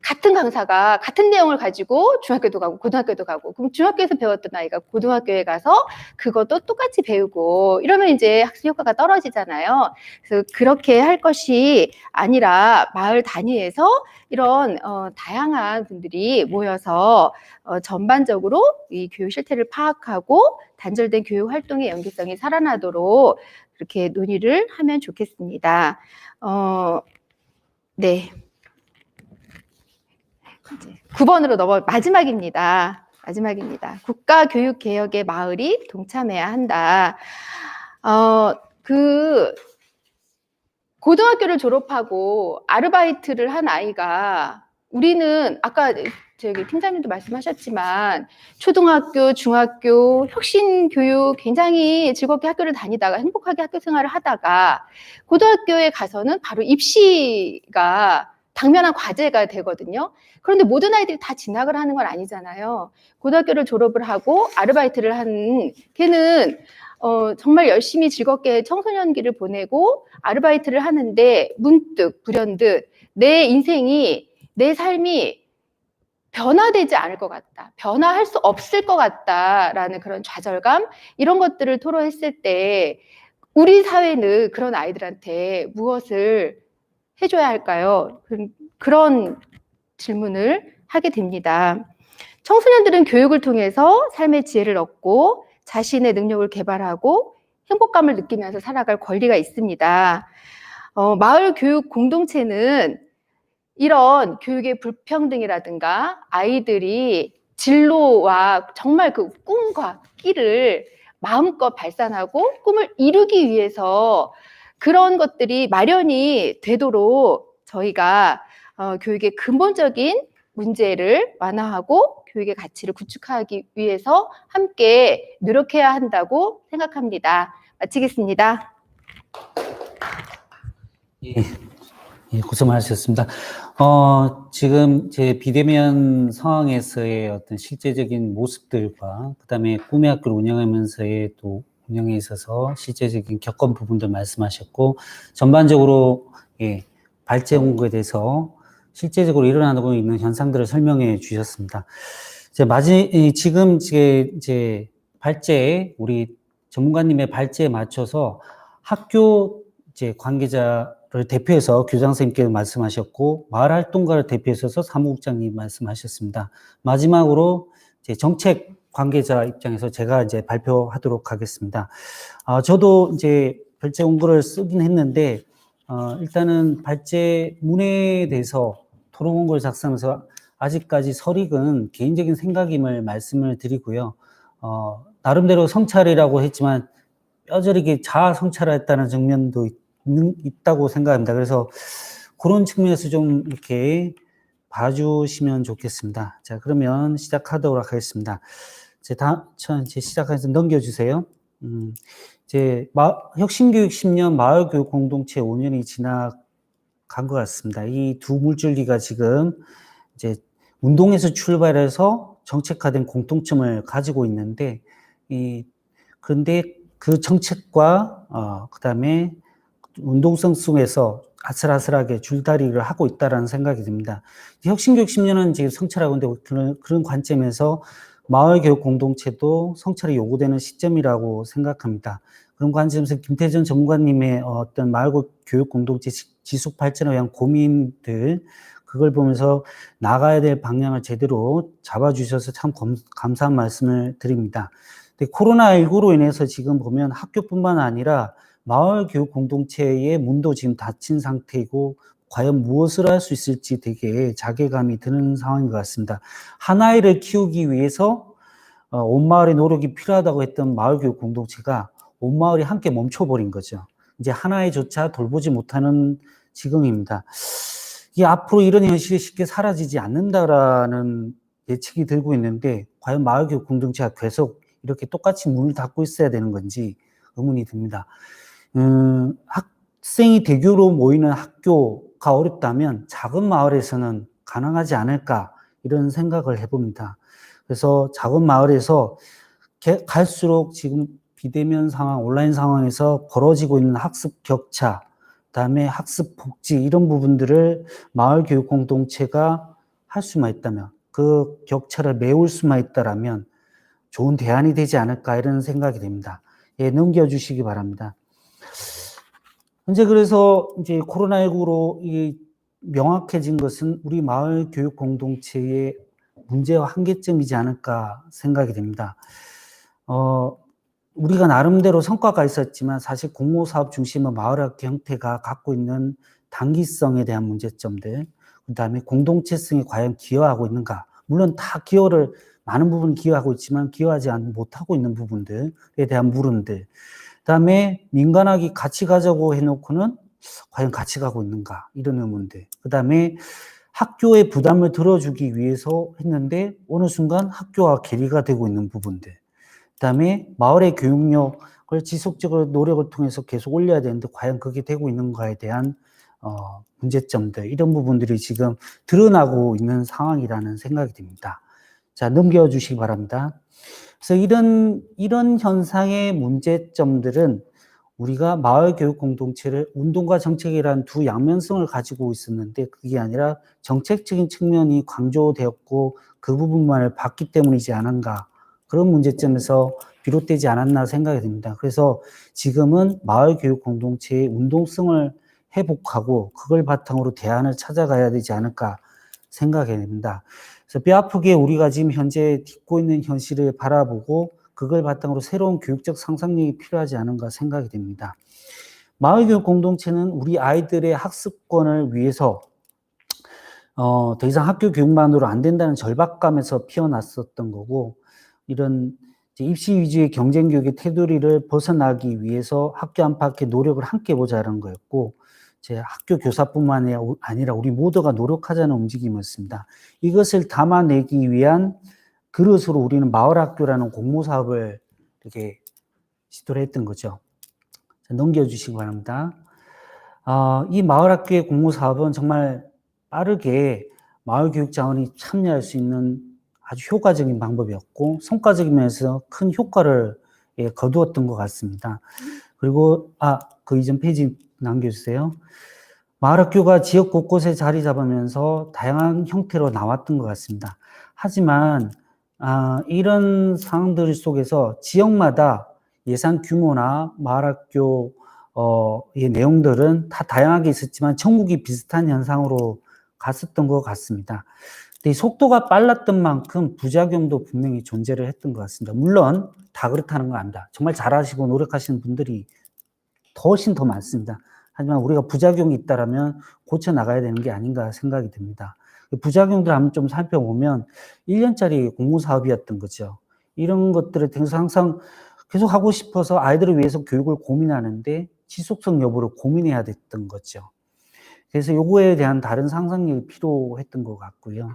같은 강사가 같은 내용을 가지고 중학교도 가고 고등학교도 가고, 그럼 중학교에서 배웠던 아이가 고등학교에 가서 그것도 똑같이 배우고 이러면 이제 학습 효과가 떨어지잖아요. 그래서 그렇게 할 것이 아니라 마을 단위에서 이런 다양한 분들이 모여서 전반적으로 이 교육 실태를 파악하고 단절된 교육 활동의 연계성이 살아나도록 이렇게 논의를 하면 좋겠습니다. 네. 9번으로 마지막입니다. 국가교육개혁에 마을이 동참해야 한다. 고등학교를 졸업하고 아르바이트를 한 아이가, 우리는 아까 저기 팀장님도 말씀하셨지만 초등학교, 중학교, 혁신교육 굉장히 즐겁게 학교를 다니다가 행복하게 학교 생활을 하다가 고등학교에 가서는 바로 입시가 당면한 과제가 되거든요. 그런데 모든 아이들이 다 진학을 하는 건 아니잖아요. 고등학교를 졸업을 하고 아르바이트를 하는 걔는 정말 열심히 즐겁게 청소년기를 보내고 아르바이트를 하는데 문득 불현듯 내 인생이, 내 삶이 변화되지 않을 것 같다. 변화할 수 없을 것 같다라는 그런 좌절감, 이런 것들을 토로했을 때 우리 사회는 그런 아이들한테 무엇을 해줘야 할까요? 그런 질문을 하게 됩니다. 청소년들은 교육을 통해서 삶의 지혜를 얻고 자신의 능력을 개발하고 행복감을 느끼면서 살아갈 권리가 있습니다. 마을 교육 공동체는 이런 교육의 불평등이라든가 아이들이 진로와 정말 그 꿈과 끼를 마음껏 발산하고 꿈을 이루기 위해서 그런 것들이 마련이 되도록 저희가 교육의 근본적인 문제를 완화하고 교육의 가치를 구축하기 위해서 함께 노력해야 한다고 생각합니다. 마치겠습니다. 예, 예, 고생 많으셨습니다. 지금 제 비대면 상황에서의 어떤 실제적인 모습들과 그다음에 꿈의 학교를 운영하면서의 또 운영에 있어서 실제적인 겪은 부분들 말씀하셨고 전반적으로 예, 발제 공부에 대해서 실제적으로 일어나고 있는 현상들을 설명해 주셨습니다. 지금 이제 발제에 우리 전문가님의 발제에 맞춰서 학교 이제 관계자를 대표해서 교장 선생님께서 말씀하셨고 마을 활동가를 대표해서 사무국장님 말씀하셨습니다. 마지막으로 이제 정책 관계자 입장에서 제가 이제 발표하도록 하겠습니다. 저도 이제 발제 원고를 쓰긴 했는데 일단은 발제문에 대해서 토론 원고를 작성하면서 아직까지 설익은 개인적인 생각임을 말씀을 드리고요. 나름대로 성찰이라고 했지만 뼈저리게 자아 성찰했다는 측면도 있다고 생각합니다. 그래서 그런 측면에서 좀 이렇게 봐주시면 좋겠습니다. 자, 그러면 시작하도록 하겠습니다. 이제 시작해서 넘겨주세요. 이제 혁신교육 10년, 마을교육 공동체 5년이 지나간 것 같습니다. 이 두 물줄기가 지금 이제 운동에서 출발해서 정책화된 공통점을 가지고 있는데, 그런데 그 정책과, 그 다음에 운동성 속에서 아슬아슬하게 줄다리를 하고 있다라는 생각이 듭니다. 혁신교육 10년은 지금 성찰하고 있는데 그런 관점에서 마을교육 공동체도 성찰이 요구되는 시점이라고 생각합니다. 그런 관점에서 김태전 전문가님의 어떤 마을교육 공동체 지속 발전에 대한 고민들, 그걸 보면서 나가야 될 방향을 제대로 잡아주셔서 참 감사한 말씀을 드립니다. 근데 코로나19로 인해서 지금 보면 학교뿐만 아니라 마을 교육 공동체의 문도 지금 닫힌 상태이고 과연 무엇을 할 수 있을지 되게 자괴감이 드는 상황인 것 같습니다. 한 아이를 키우기 위해서 온 마을의 노력이 필요하다고 했던 마을 교육 공동체가 온 마을이 함께 멈춰버린 거죠. 이제 한 아이조차 돌보지 못하는 지경입니다. 이 앞으로 이런 현실이 쉽게 사라지지 않는다라는 예측이 들고 있는데 과연 마을 교육 공동체가 계속 이렇게 똑같이 문을 닫고 있어야 되는 건지 의문이 듭니다. 학생이 대규모로 모이는 학교가 어렵다면 작은 마을에서는 가능하지 않을까 이런 생각을 해봅니다. 그래서 작은 마을에서 갈수록 지금 비대면 상황, 온라인 상황에서 벌어지고 있는 학습 격차, 그다음에 학습 복지 이런 부분들을 마을 교육 공동체가 할 수만 있다면 그 격차를 메울 수만 있다라면 좋은 대안이 되지 않을까 이런 생각이 됩니다. 예, 넘겨주시기 바랍니다. 현재 그래서 이제 코로나19로 명확해진 것은 우리 마을 교육 공동체의 문제와 한계점이지 않을까 생각이 됩니다. 우리가 나름대로 성과가 있었지만 사실 공모사업 중심의 마을학교 형태가 갖고 있는 단기성에 대한 문제점들, 그 다음에 공동체성에 과연 기여하고 있는가. 물론 다 많은 부분 기여하고 있지만 기여하지 못하고 있는 부분들에 대한 물음들. 그 다음에 민간학이 같이 가자고 해놓고는 과연 같이 가고 있는가. 이런 의문들. 그 다음에 학교의 부담을 덜어주기 위해서 했는데 어느 순간 학교와 괴리가 되고 있는 부분들. 그다음에 마을의 교육력을 지속적으로 노력을 통해서 계속 올려야 되는데 과연 그게 되고 있는가에 대한 문제점들, 이런 부분들이 지금 드러나고 있는 상황이라는 생각이 듭니다. 자, 넘겨주시기 바랍니다. 그래서 이런 현상의 문제점들은 우리가 마을 교육 공동체를 운동과 정책이라는 두 양면성을 가지고 있었는데 그게 아니라 정책적인 측면이 강조되었고 그 부분만을 봤기 때문이지 않은가, 그런 문제점에서 비롯되지 않았나 생각이 듭니다. 그래서 지금은 마을 교육 공동체의 운동성을 회복하고 그걸 바탕으로 대안을 찾아가야 되지 않을까 생각이 됩니다. 그래서 뼈아프게 우리가 지금 현재 딛고 있는 현실을 바라보고 그걸 바탕으로 새로운 교육적 상상력이 필요하지 않은가 생각이 됩니다. 마을교육 공동체는 우리 아이들의 학습권을 위해서 더 이상 학교 교육만으로 안 된다는 절박감에서 피어났었던 거고, 이런 입시 위주의 경쟁 교육의 테두리를 벗어나기 위해서 학교 안팎의 노력을 함께 보자는 거였고, 제 학교 교사뿐만 아니라 우리 모두가 노력하자는 움직임이었습니다. 이것을 담아내기 위한 그릇으로 우리는 마을학교라는 공모사업을 이렇게 시도를 했던 거죠. 자, 넘겨주시기 바랍니다. 이 마을학교의 공모사업은 정말 빠르게 마을교육 자원이 참여할 수 있는 아주 효과적인 방법이었고, 성과적인 면에서 큰 효과를 거두었던 것 같습니다. 그리고 그 이전 페이지 남겨주세요. 마을학교가 지역 곳곳에 자리 잡으면서 다양한 형태로 나왔던 것 같습니다. 하지만 이런 상황들 속에서 지역마다 예산 규모나 마을학교의 내용들은 다 다양하게 있었지만 전국이 비슷한 현상으로 갔었던 것 같습니다. 근데 이 속도가 빨랐던 만큼 부작용도 분명히 존재를 했던 것 같습니다. 물론 다 그렇다는 건 아닙니다. 정말 잘하시고 노력하시는 분들이 훨씬 더 많습니다. 하지만 우리가 부작용이 있다라면 고쳐 나가야 되는 게 아닌가 생각이 듭니다. 부작용들 한번 좀 살펴보면 1년짜리 공모사업이었던 거죠. 이런 것들을 통해서 항상 계속 하고 싶어서 아이들을 위해서 교육을 고민하는데 지속성 여부를 고민해야 됐던 거죠. 그래서 요거에 대한 다른 상상력이 필요했던 것 같고요.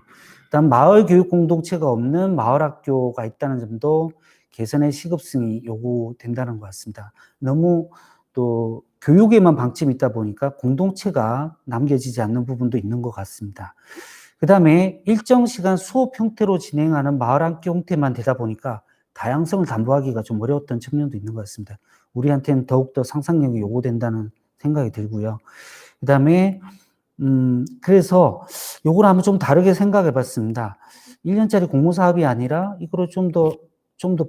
일단 마을 교육 공동체가 없는 마을 학교가 있다는 점도 개선의 시급성이 요구된다는 것 같습니다. 너무 또 교육에만 방침이 있다 보니까 공동체가 남겨지지 않는 부분도 있는 것 같습니다. 그 다음에 일정 시간 수업 형태로 진행하는 마을 학교 형태만 되다 보니까 다양성을 담보하기가 좀 어려웠던 측면도 있는 것 같습니다. 우리한테는 더욱더 상상력이 요구된다는 생각이 들고요. 그 다음에 그래서 요걸 한번 좀 다르게 생각해 봤습니다. 1년짜리 공모사업이 아니라 이거를 좀 더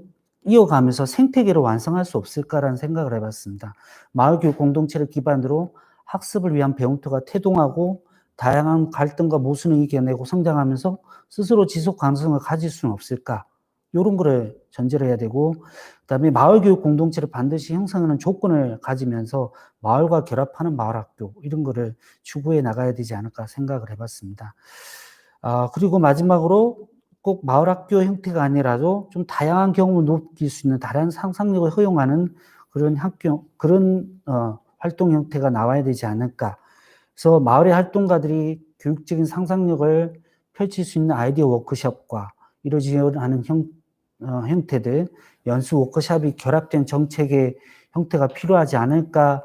이어가면서 생태계로 완성할 수 없을까라는 생각을 해봤습니다. 마을교육 공동체를 기반으로 학습을 위한 배움터가 태동하고 다양한 갈등과 모순을 이겨내고 성장하면서 스스로 지속 가능성을 가질 수는 없을까? 이런 거를 전제를 해야 되고, 그다음에 마을교육 공동체를 반드시 형성하는 조건을 가지면서 마을과 결합하는 마을학교, 이런 거를 추구해 나가야 되지 않을까 생각을 해봤습니다. 그리고 마지막으로 꼭 마을학교 형태가 아니라도 좀 다양한 경험을 높일 수 있는 다양한 상상력을 허용하는 그런 활동 형태가 나와야 되지 않을까. 그래서 마을의 활동가들이 교육적인 상상력을 펼칠 수 있는 아이디어 워크숍과 이루어지는 형태들, 연수 워크숍이 결합된 정책의 형태가 필요하지 않을까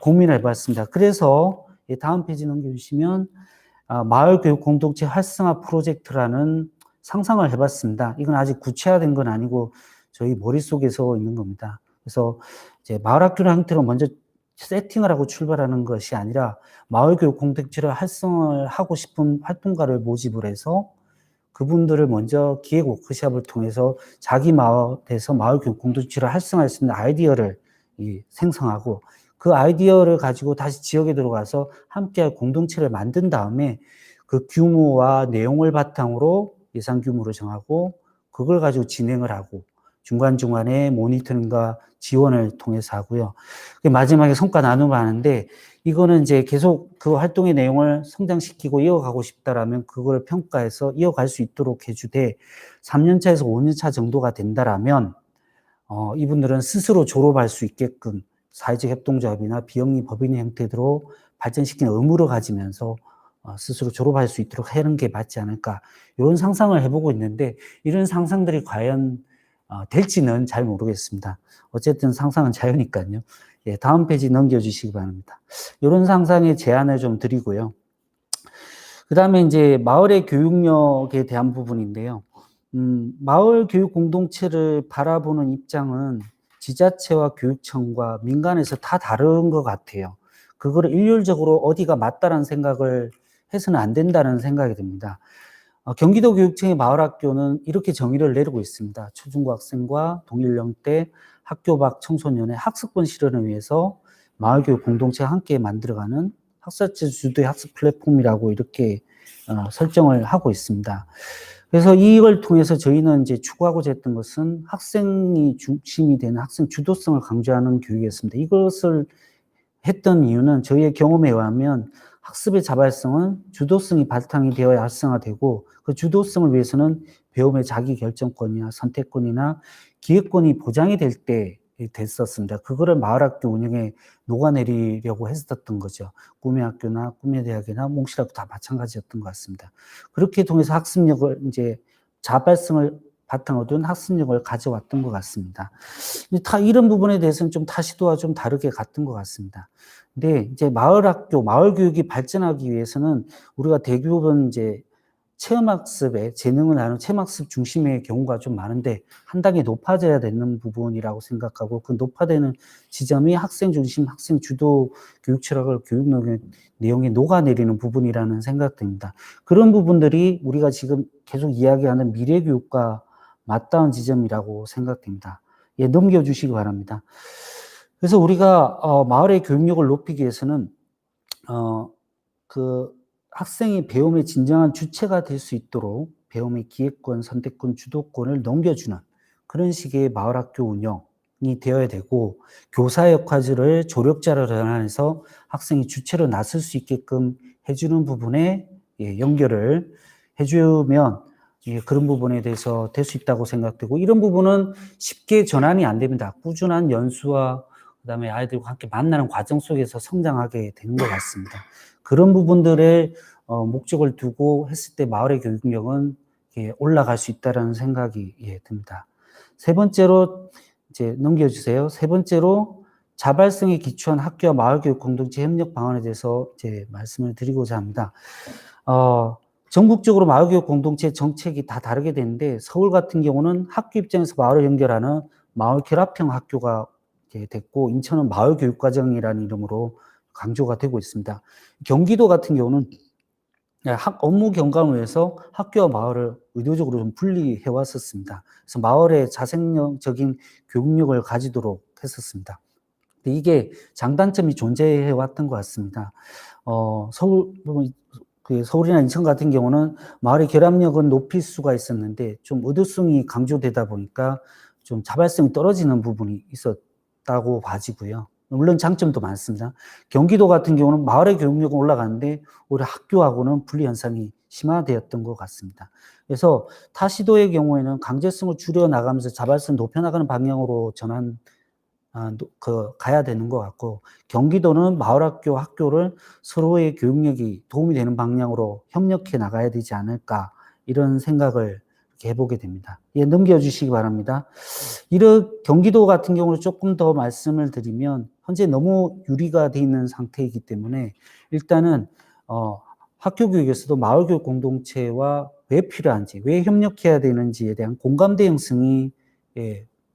고민을 해봤습니다. 그래서 다음 페이지 넘겨주시면 마을 교육 공동체 활성화 프로젝트라는 상상을 해봤습니다. 이건 아직 구체화된 건 아니고 저희 머릿속에서 있는 겁니다. 그래서 이제 마을학교라는 형태로 먼저 세팅을 하고 출발하는 것이 아니라 마을교육 공동체를 활성화를 하고 싶은 활동가를 모집을 해서 그분들을 먼저 기획 워크숍을 통해서 자기 마을에서 마을교육 공동체를 활성화할 수 있는 아이디어를 생성하고 그 아이디어를 가지고 다시 지역에 들어가서 함께할 공동체를 만든 다음에 그 규모와 내용을 바탕으로 예산 규모를 정하고 그걸 가지고 진행을 하고 중간중간에 모니터링과 지원을 통해서 하고요. 마지막에 성과 나눔을 하는데 이거는 이제 계속 그 활동의 내용을 성장시키고 이어가고 싶다라면 그걸 평가해서 이어갈 수 있도록 해주되 3년차에서 5년차 정도가 된다라면 이분들은 스스로 졸업할 수 있게끔 사회적 협동조합이나 비영리 법인 형태로 발전시키는 의무를 가지면서 스스로 졸업할 수 있도록 하는 게 맞지 않을까 이런 상상을 해보고 있는데 이런 상상들이 과연 될지는 잘 모르겠습니다. 어쨌든 상상은 자유니까요. 예, 다음 페이지 넘겨주시기 바랍니다. 이런 상상의 제안을 좀 드리고요. 그 다음에 이제 마을의 교육력에 대한 부분인데요. 마을 교육 공동체를 바라보는 입장은 지자체와 교육청과 민간에서 다 다른 것 같아요. 그거를 일률적으로 어디가 맞다라는 생각을 해서는 안 된다는 생각이 듭니다. 경기도 교육청의 마을학교는 이렇게 정의를 내리고 있습니다. 초중고 학생과 동일연대 학교 밖 청소년의 학습권 실현을 위해서 마을교육 공동체가 함께 만들어가는 학사체 주도의 학습 플랫폼이라고 이렇게 설정을 하고 있습니다. 그래서 이걸 통해서 저희는 이제 추구하고자 했던 것은 학생이 중심이 되는 학생 주도성을 강조하는 교육이었습니다. 이것을 했던 이유는 저희의 경험에 의하면 학습의 자발성은 주도성이 바탕이 되어야 활성화되고 그 주도성을 위해서는 배움의 자기 결정권이나 선택권이나 기획권이 보장이 될 때 됐었습니다. 그거를 마을학교 운영에 녹아내리려고 했었던 거죠. 꿈의 학교나 꿈의 대학이나 몽실학교 다 마찬가지였던 것 같습니다. 그렇게 통해서 학습력을 이제 자발성을 바탕으로 둔 학습력을 가져왔던 것 같습니다. 이런 부분에 대해서는 좀 타시도와 좀 다르게 갔던 것 같습니다. 근데 이제 마을학교, 마을교육이 발전하기 위해서는 우리가 대부분 이제 체험학습에 재능을 나누는 체험학습 중심의 경우가 좀 많은데 한 단계 높아져야 되는 부분이라고 생각하고 그 높아되는 지점이 학생 중심, 학생 주도 교육 철학을 교육 내용에 녹아내리는 부분이라는 생각됩니다. 그런 부분들이 우리가 지금 계속 이야기하는 미래 교육과 맞닿은 지점이라고 생각됩니다. 예, 넘겨주시기 바랍니다. 그래서 우리가 마을의 교육력을 높이기 위해서는 학생이 배움의 진정한 주체가 될 수 있도록 배움의 기획권, 선택권, 주도권을 넘겨주는 그런 식의 마을학교 운영이 되어야 되고 교사 역할을 조력자로 전환해서 학생이 주체로 나설 수 있게끔 해주는 부분에 연결을 해주면 그런 부분에 대해서 될 수 있다고 생각되고 이런 부분은 쉽게 전환이 안 됩니다. 꾸준한 연수와 그다음에 아이들과 함께 만나는 과정 속에서 성장하게 되는 것 같습니다. 그런 부분들의 목적을 두고 했을 때 마을의 교육력은 올라갈 수 있다는 생각이 듭니다. 세 번째로 이제 넘겨주세요. 세 번째로 자발성에 기초한 학교와 마을교육 공동체 협력 방안에 대해서 이제 말씀을 드리고자 합니다. 전국적으로 마을교육 공동체 정책이 다 다르게 되는데 서울 같은 경우는 학교 입장에서 마을을 연결하는 마을 결합형 학교가 됐고 인천은 마을교육과정이라는 이름으로 강조가 되고 있습니다. 경기도 같은 경우는 업무 경감을 위해서 학교와 마을을 의도적으로 좀 분리해 왔었습니다. 그래서 마을에 자생적인 교육력을 가지도록 했었습니다. 근데 이게 장단점이 존재해 왔던 것 같습니다. 서울이나 인천 같은 경우는 마을의 결합력은 높일 수가 있었는데 좀 의도성이 강조되다 보니까 좀 자발성이 떨어지는 부분이 있었다고 봐지고요. 물론 장점도 많습니다. 경기도 같은 경우는 마을의 교육력은 올라가는데 오히려 학교하고는 분리 현상이 심화되었던 것 같습니다. 그래서 타 시도의 경우에는 강제성을 줄여 나가면서 자발성을 높여 나가는 방향으로 가야 되는 것 같고 경기도는 마을학교, 학교를 서로의 교육력이 도움이 되는 방향으로 협력해 나가야 되지 않을까 이런 생각을 해보게 됩니다. 예, 넘겨주시기 바랍니다. 경기도 같은 경우는 조금 더 말씀을 드리면 현재 너무 유리가 돼 있는 상태이기 때문에 일단은 학교 교육에서도 마을 교육 공동체와 왜 필요한지, 왜 협력해야 되는지에 대한 공감대 형성이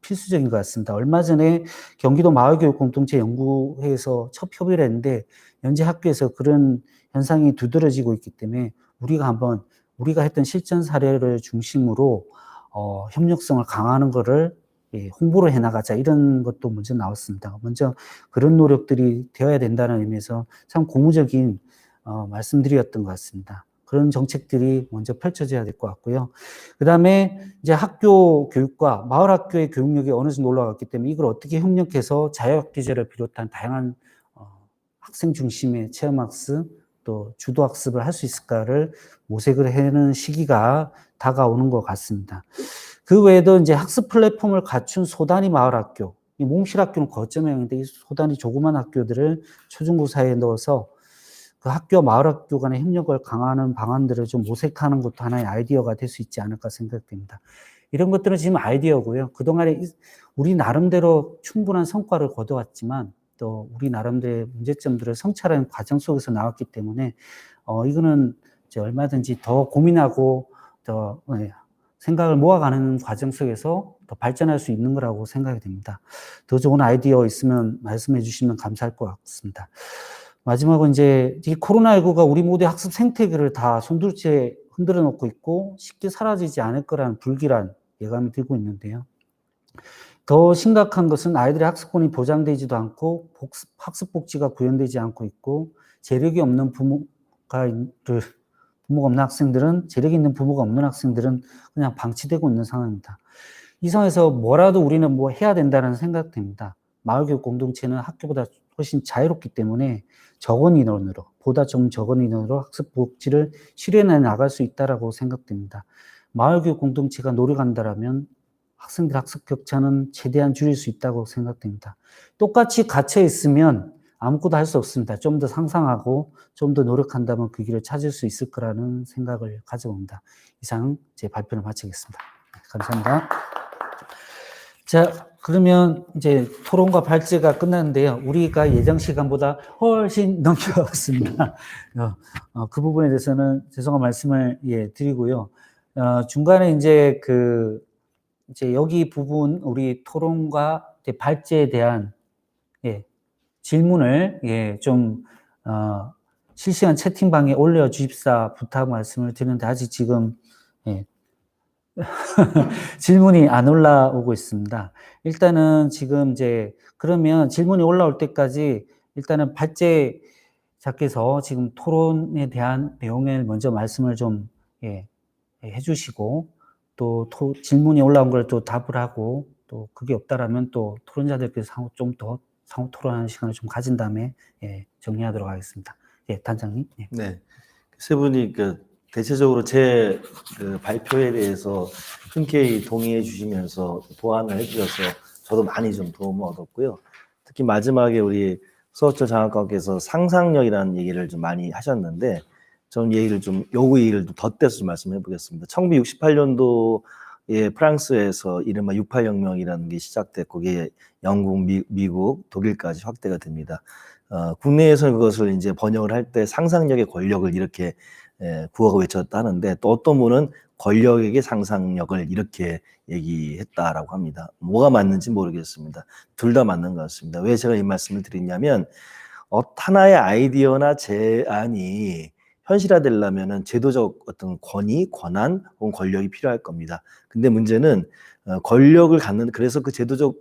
필수적인 것 같습니다. 얼마 전에 경기도 마을교육 공동체 연구회에서 첫 협의를 했는데 현재 학교에서 그런 현상이 두드러지고 있기 때문에 우리가 했던 실전 사례를 중심으로 협력성을 강화하는 것을 홍보를 해나가자 이런 것도 먼저 나왔습니다. 먼저 그런 노력들이 되어야 된다는 의미에서 참 고무적인 말씀드렸던 것 같습니다. 그런 정책들이 먼저 펼쳐져야 될 것 같고요. 그 다음에 이제 학교 교육과 마을 학교의 교육력이 어느 정도 올라갔기 때문에 이걸 어떻게 협력해서 자유학기제를 비롯한 다양한 학생 중심의 체험학습 또 주도학습을 할 수 있을까를 모색을 해내는 시기가 다가오는 것 같습니다. 그 외에도 이제 학습 플랫폼을 갖춘 소단위 마을 학교, 몽실학교는 거점형인데 이 소단위 조그만 학교들을 초중고 사이에 넣어서 그 학교, 마을 학교 간의 협력을 강화하는 방안들을 좀 모색하는 것도 하나의 아이디어가 될 수 있지 않을까 생각됩니다. 이런 것들은 지금 아이디어고요. 그동안에 우리 나름대로 충분한 성과를 거둬왔지만 또 우리 나름대로의 문제점들을 성찰하는 과정 속에서 나왔기 때문에 이거는 이제 얼마든지 더 고민하고 더 생각을 모아가는 과정 속에서 더 발전할 수 있는 거라고 생각이 됩니다. 더 좋은 아이디어 있으면 말씀해 주시면 감사할 것 같습니다. 마지막으로 이제 이 코로나19가 우리 모두의 학습 생태계를 다 손둘째 흔들어 놓고 있고 쉽게 사라지지 않을 거라는 불길한 예감이 들고 있는데요. 더 심각한 것은 아이들의 학습권이 보장되지도 않고 학습 복지가 구현되지 않고 있고 재력이 없는 부모가 없는 학생들은, 재력이 있는 부모가 없는 학생들은 그냥 방치되고 있는 상황입니다. 이 상황에서 뭐라도 우리는 뭐 해야 된다는 생각됩니다. 마을교육 공동체는 학교보다 훨씬 자유롭기 때문에 보다 좀 적은 인원으로 학습 복지를 실현해 나갈 수 있다라고 생각됩니다. 마을교육 공동체가 노력한다라면 학생들 학습 격차는 최대한 줄일 수 있다고 생각됩니다. 똑같이 갇혀 있으면 아무것도 할 수 없습니다. 좀 더 상상하고 좀 더 노력한다면 그 길을 찾을 수 있을 거라는 생각을 가져봅니다. 이상 제 발표를 마치겠습니다. 감사합니다. 자, 그러면 이제 토론과 발제가 끝났는데요. 우리가 예정 시간보다 훨씬 넘겨갔습니다. 그 부분에 대해서는 죄송한 말씀을 드리고요. 중간에 이제 이제 여기 부분 우리 토론과 발제에 대한 질문을 좀 실시간 채팅방에 올려 주십사 부탁 말씀을 드리는데 아직 지금 질문이 안 올라오고 있습니다. 일단은 지금 이제 그러면 질문이 올라올 때까지 일단은 발제자께서 지금 토론에 대한 내용을 먼저 말씀을 좀 해주시고 또 질문이 올라온 걸 또 답을 하고 또 그게 없다라면 또 토론자들께서 좀 더 상호 토론하는 시간을 좀 가진 다음에 정리하도록 하겠습니다. 단장님. 네, 세 분이 대체적으로 제 발표에 대해서 흔쾌히 동의해 주시면서 보완을 해주셔서 저도 많이 좀 도움을 얻었고요. 특히 마지막에 우리 서호철 장학관께서 상상력이라는 얘기를 좀 많이 하셨는데 좀 얘기를 좀 요구 얘기를 덧대서 좀 말씀해 보겠습니다. 1968년도에 프랑스에서 이른바 68혁명이라는 게 시작됐고 그게 영국, 미국, 독일까지 확대가 됩니다. 국내에서 그것을 이제 번역을 할 때 상상력의 권력을 이렇게 구호가 외쳤다 하는데 또 어떤 분은 권력에게 상상력을 이렇게 얘기했다라고 합니다. 뭐가 맞는지 모르겠습니다. 둘 다 맞는 것 같습니다. 왜 제가 이 말씀을 드리냐면 하나의 아이디어나 제안이 현실화되려면은 제도적 어떤 권위, 권한 혹은 권력이 필요할 겁니다. 근데 문제는 권력을 갖는 그래서 그 제도적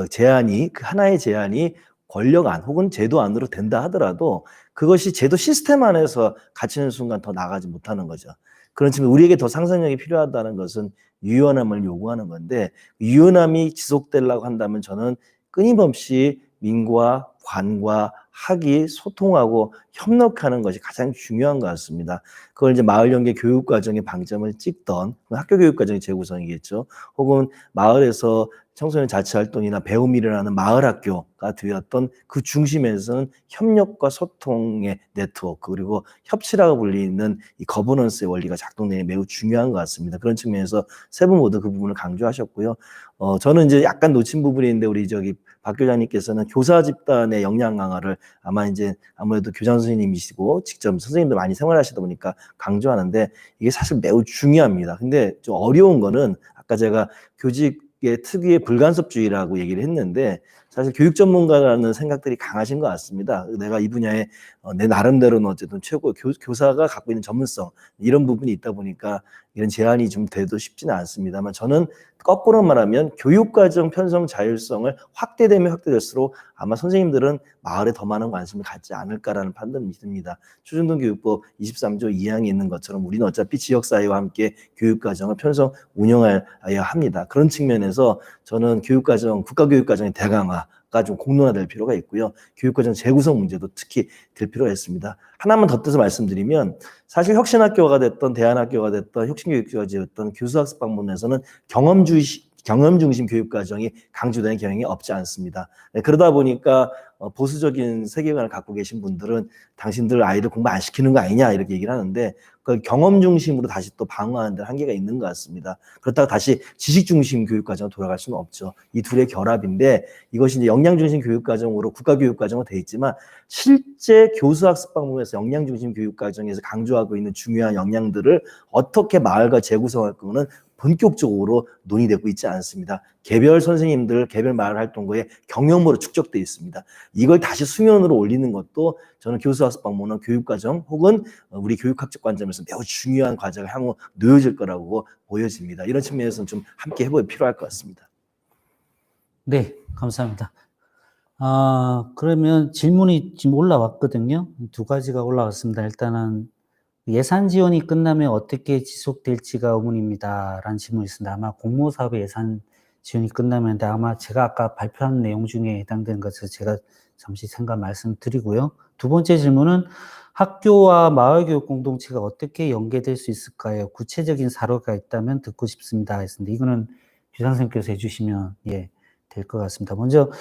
제안이 그 하나의 제안이 권력 안 혹은 제도 안으로 된다 하더라도 그것이 제도 시스템 안에서 갇히는 순간 더 나가지 못하는 거죠. 그런 측면 우리에게 더 상상력이 필요하다는 것은 유연함을 요구하는 건데 유연함이 지속되려고 한다면 저는 끊임없이 민과 관과 학이 소통하고 협력하는 것이 가장 중요한 것 같습니다. 그걸 이제 마을연계 교육과정의 방점을 찍던 학교 교육과정의 재구성이겠죠. 혹은 마을에서 청소년 자치활동이나 배움이 일어나는 마을학교가 되었던 그 중심에서는 협력과 소통의 네트워크 그리고 협치라고 불리는 이 거버넌스의 원리가 작동되는 게 매우 중요한 것 같습니다. 그런 측면에서 세 분 모두 그 부분을 강조하셨고요. 저는 이제 약간 놓친 부분인데 우리 박 교장님께서는 교사 집단의 역량 강화를 아마 이제 아무래도 교장 선생님이시고 직접 선생님도 많이 생활하시다 보니까 강조하는데 이게 사실 매우 중요합니다. 근데 좀 어려운 거는 아까 제가 교직의 특유의 불간섭주의라고 얘기를 했는데 사실 교육 전문가라는 생각들이 강하신 것 같습니다. 내가 이 분야에 내 나름대로는 어쨌든 최고 교사가 갖고 있는 전문성 이런 부분이 있다 보니까 이런 제안이 좀 돼도 쉽지는 않습니다만 저는 거꾸로 말하면 교육과정 편성 자율성을 확대되면 확대될수록 아마 선생님들은 마을에 더 많은 관심을 갖지 않을까라는 판단이 듭니다. 초중등 교육법 23조 2항에 있는 것처럼 우리는 어차피 지역사회와 함께 교육과정을 편성 운영해야 합니다. 그런 측면에서 저는 국가교육과정의 대강화가 좀 공론화될 필요가 있고요. 교육과정 재구성 문제도 특히 될 필요가 있습니다. 하나만 덧대서 말씀드리면 사실 혁신학교가 됐던 대안학교가 됐던 혁신교육교가 되었던 교수학습 방문에서는 경험주의 경험 중심 교육 과정이 강조되는 경향이 없지 않습니다. 네, 그러다 보니까 보수적인 세계관을 갖고 계신 분들은 당신들 아이들 공부 안 시키는 거 아니냐 이렇게 얘기를 하는데 그 경험 중심으로 다시 또 방어하는 데 한계가 있는 것 같습니다. 그렇다고 다시 지식 중심 교육 과정으로 돌아갈 수는 없죠. 이 둘의 결합인데 이것이 이제 역량 중심 교육 과정으로 국가 교육 과정으로 되어 있지만 실제 교수 학습 방법에서 역량 중심 교육 과정에서 강조하고 있는 중요한 역량들을 어떻게 마을과 재구성할 거는 본격적으로 논의되고 있지 않습니다. 개별 선생님들, 개별 마을 활동가의 경험으로 축적되어 있습니다. 이걸 다시 수면으로 올리는 것도 저는 교수학습 방법은 교육과정 혹은 우리 교육학적 관점에서 매우 중요한 과제가 향후 놓여질 거라고 보여집니다. 이런 측면에서는 좀 함께 해볼 필요할 것 같습니다. 네, 감사합니다. 그러면 질문이 지금 올라왔거든요. 두 가지가 올라왔습니다. 일단은 예산 지원이 끝나면 어떻게 지속될지가 의문입니다. 라는 질문이 있습니다. 아마 공모 사업의 예산 지원이 끝나면 아마 제가 아까 발표한 내용 중에 해당되는 것을 제가 잠시 잠깐 말씀드리고요. 두 번째 질문은 학교와 마을교육 공동체가 어떻게 연계될 수 있을까요? 구체적인 사례가 있다면 듣고 싶습니다. 했습니다. 이거는 교장선생님께서 해주시면 될 것 같습니다. 먼저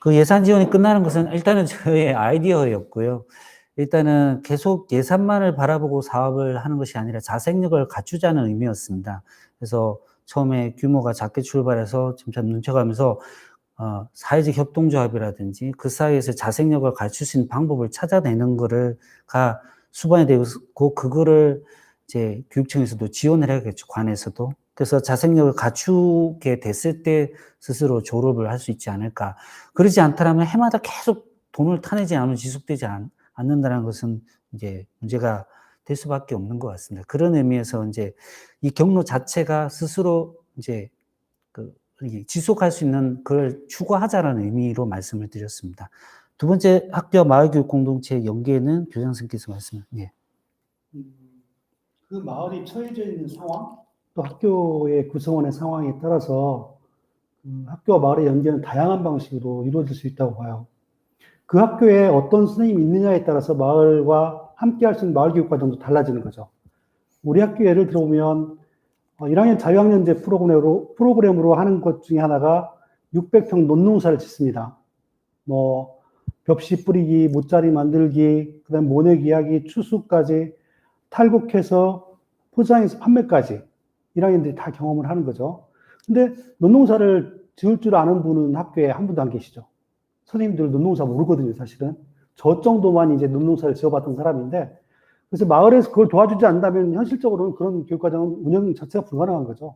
그 예산 지원이 끝나는 것은 일단은 저의 아이디어였고요. 일단은 계속 예산만을 바라보고 사업을 하는 것이 아니라 자생력을 갖추자는 의미였습니다. 그래서 처음에 규모가 작게 출발해서 점점 눈쳐가면서 사회적 협동조합이라든지 그 사이에서 자생력을 갖출 수 있는 방법을 찾아내는 거가 수반이 되고 그거를 이제 교육청에서도 지원을 해야겠죠. 관에서도. 그래서 자생력을 갖추게 됐을 때 스스로 졸업을 할 수 있지 않을까. 그러지 않다면 해마다 계속 돈을 타내지 않으면 지속되지 않는다는 것은 이제 문제가 될 수밖에 없는 것 같습니다. 그런 의미에서 이제 이 경로 자체가 스스로 이제 지속할 수 있는 그걸 추구하자라는 의미로 말씀을 드렸습니다. 두 번째, 학교와 마을교육 공동체 연계는 교장 선생님께서 말씀을. 그 마을이 처해져 있는 상황, 또 학교의 구성원의 상황에 따라서 학교와 마을의 연계는 다양한 방식으로 이루어질 수 있다고 봐요. 그 학교에 어떤 선생님이 있느냐에 따라서 마을과 함께 할 수 있는 마을교육 과정도 달라지는 거죠. 우리 학교 예를 들어보면 1학년 자유학년제 프로그램으로 하는 것 중에 하나가 600평 논농사를 짓습니다. 뭐 벽시 뿌리기, 못자리 만들기, 그다음 모nek 이야기, 추수까지 탈곡해서 포장해서 판매까지 1학년들이 다 경험을 하는 거죠. 근데 논농사를 지을 줄 아는 분은 학교에 한 분도 안 계시죠. 선생님들 논농사 모르거든요, 사실은. 저 정도만 이제 논농사를 지어봤던 사람인데, 그래서 마을에서 그걸 도와주지 않는다면 현실적으로는 그런 교육과정은 운영 자체가 불가능한 거죠.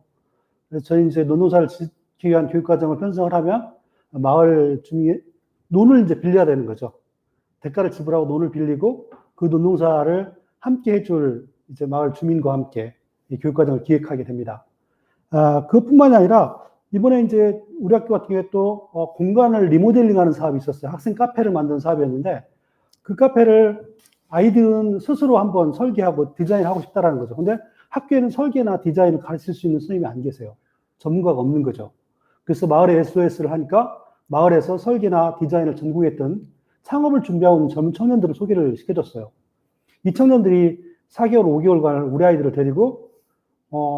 그래서 저희 이제 논농사를 짓기 위한 교육과정을 편성을 하면 마을 주민이 논을 이제 빌려야 되는 거죠. 대가를 지불하고 논을 빌리고 그 논농사를 함께 해줄 이제 마을 주민과 함께 이 교육과정을 기획하게 됩니다. 그것뿐만이 아니라 이번에 이제 우리 학교 같은 경우에 또 공간을 리모델링하는 사업이 있었어요. 학생 카페를 만드는 사업이었는데 그 카페를 아이들은 스스로 한번 설계하고 디자인하고 싶다라는 거죠. 근데 학교에는 설계나 디자인을 가르칠 수 있는 선생님이 안 계세요. 전문가가 없는 거죠. 그래서 마을에 SOS를 하니까 마을에서 설계나 디자인을 전공했던 창업을 준비하고 있는 젊은 청년들을 소개를 시켜줬어요. 이 청년들이 4개월, 5개월간 우리 아이들을 데리고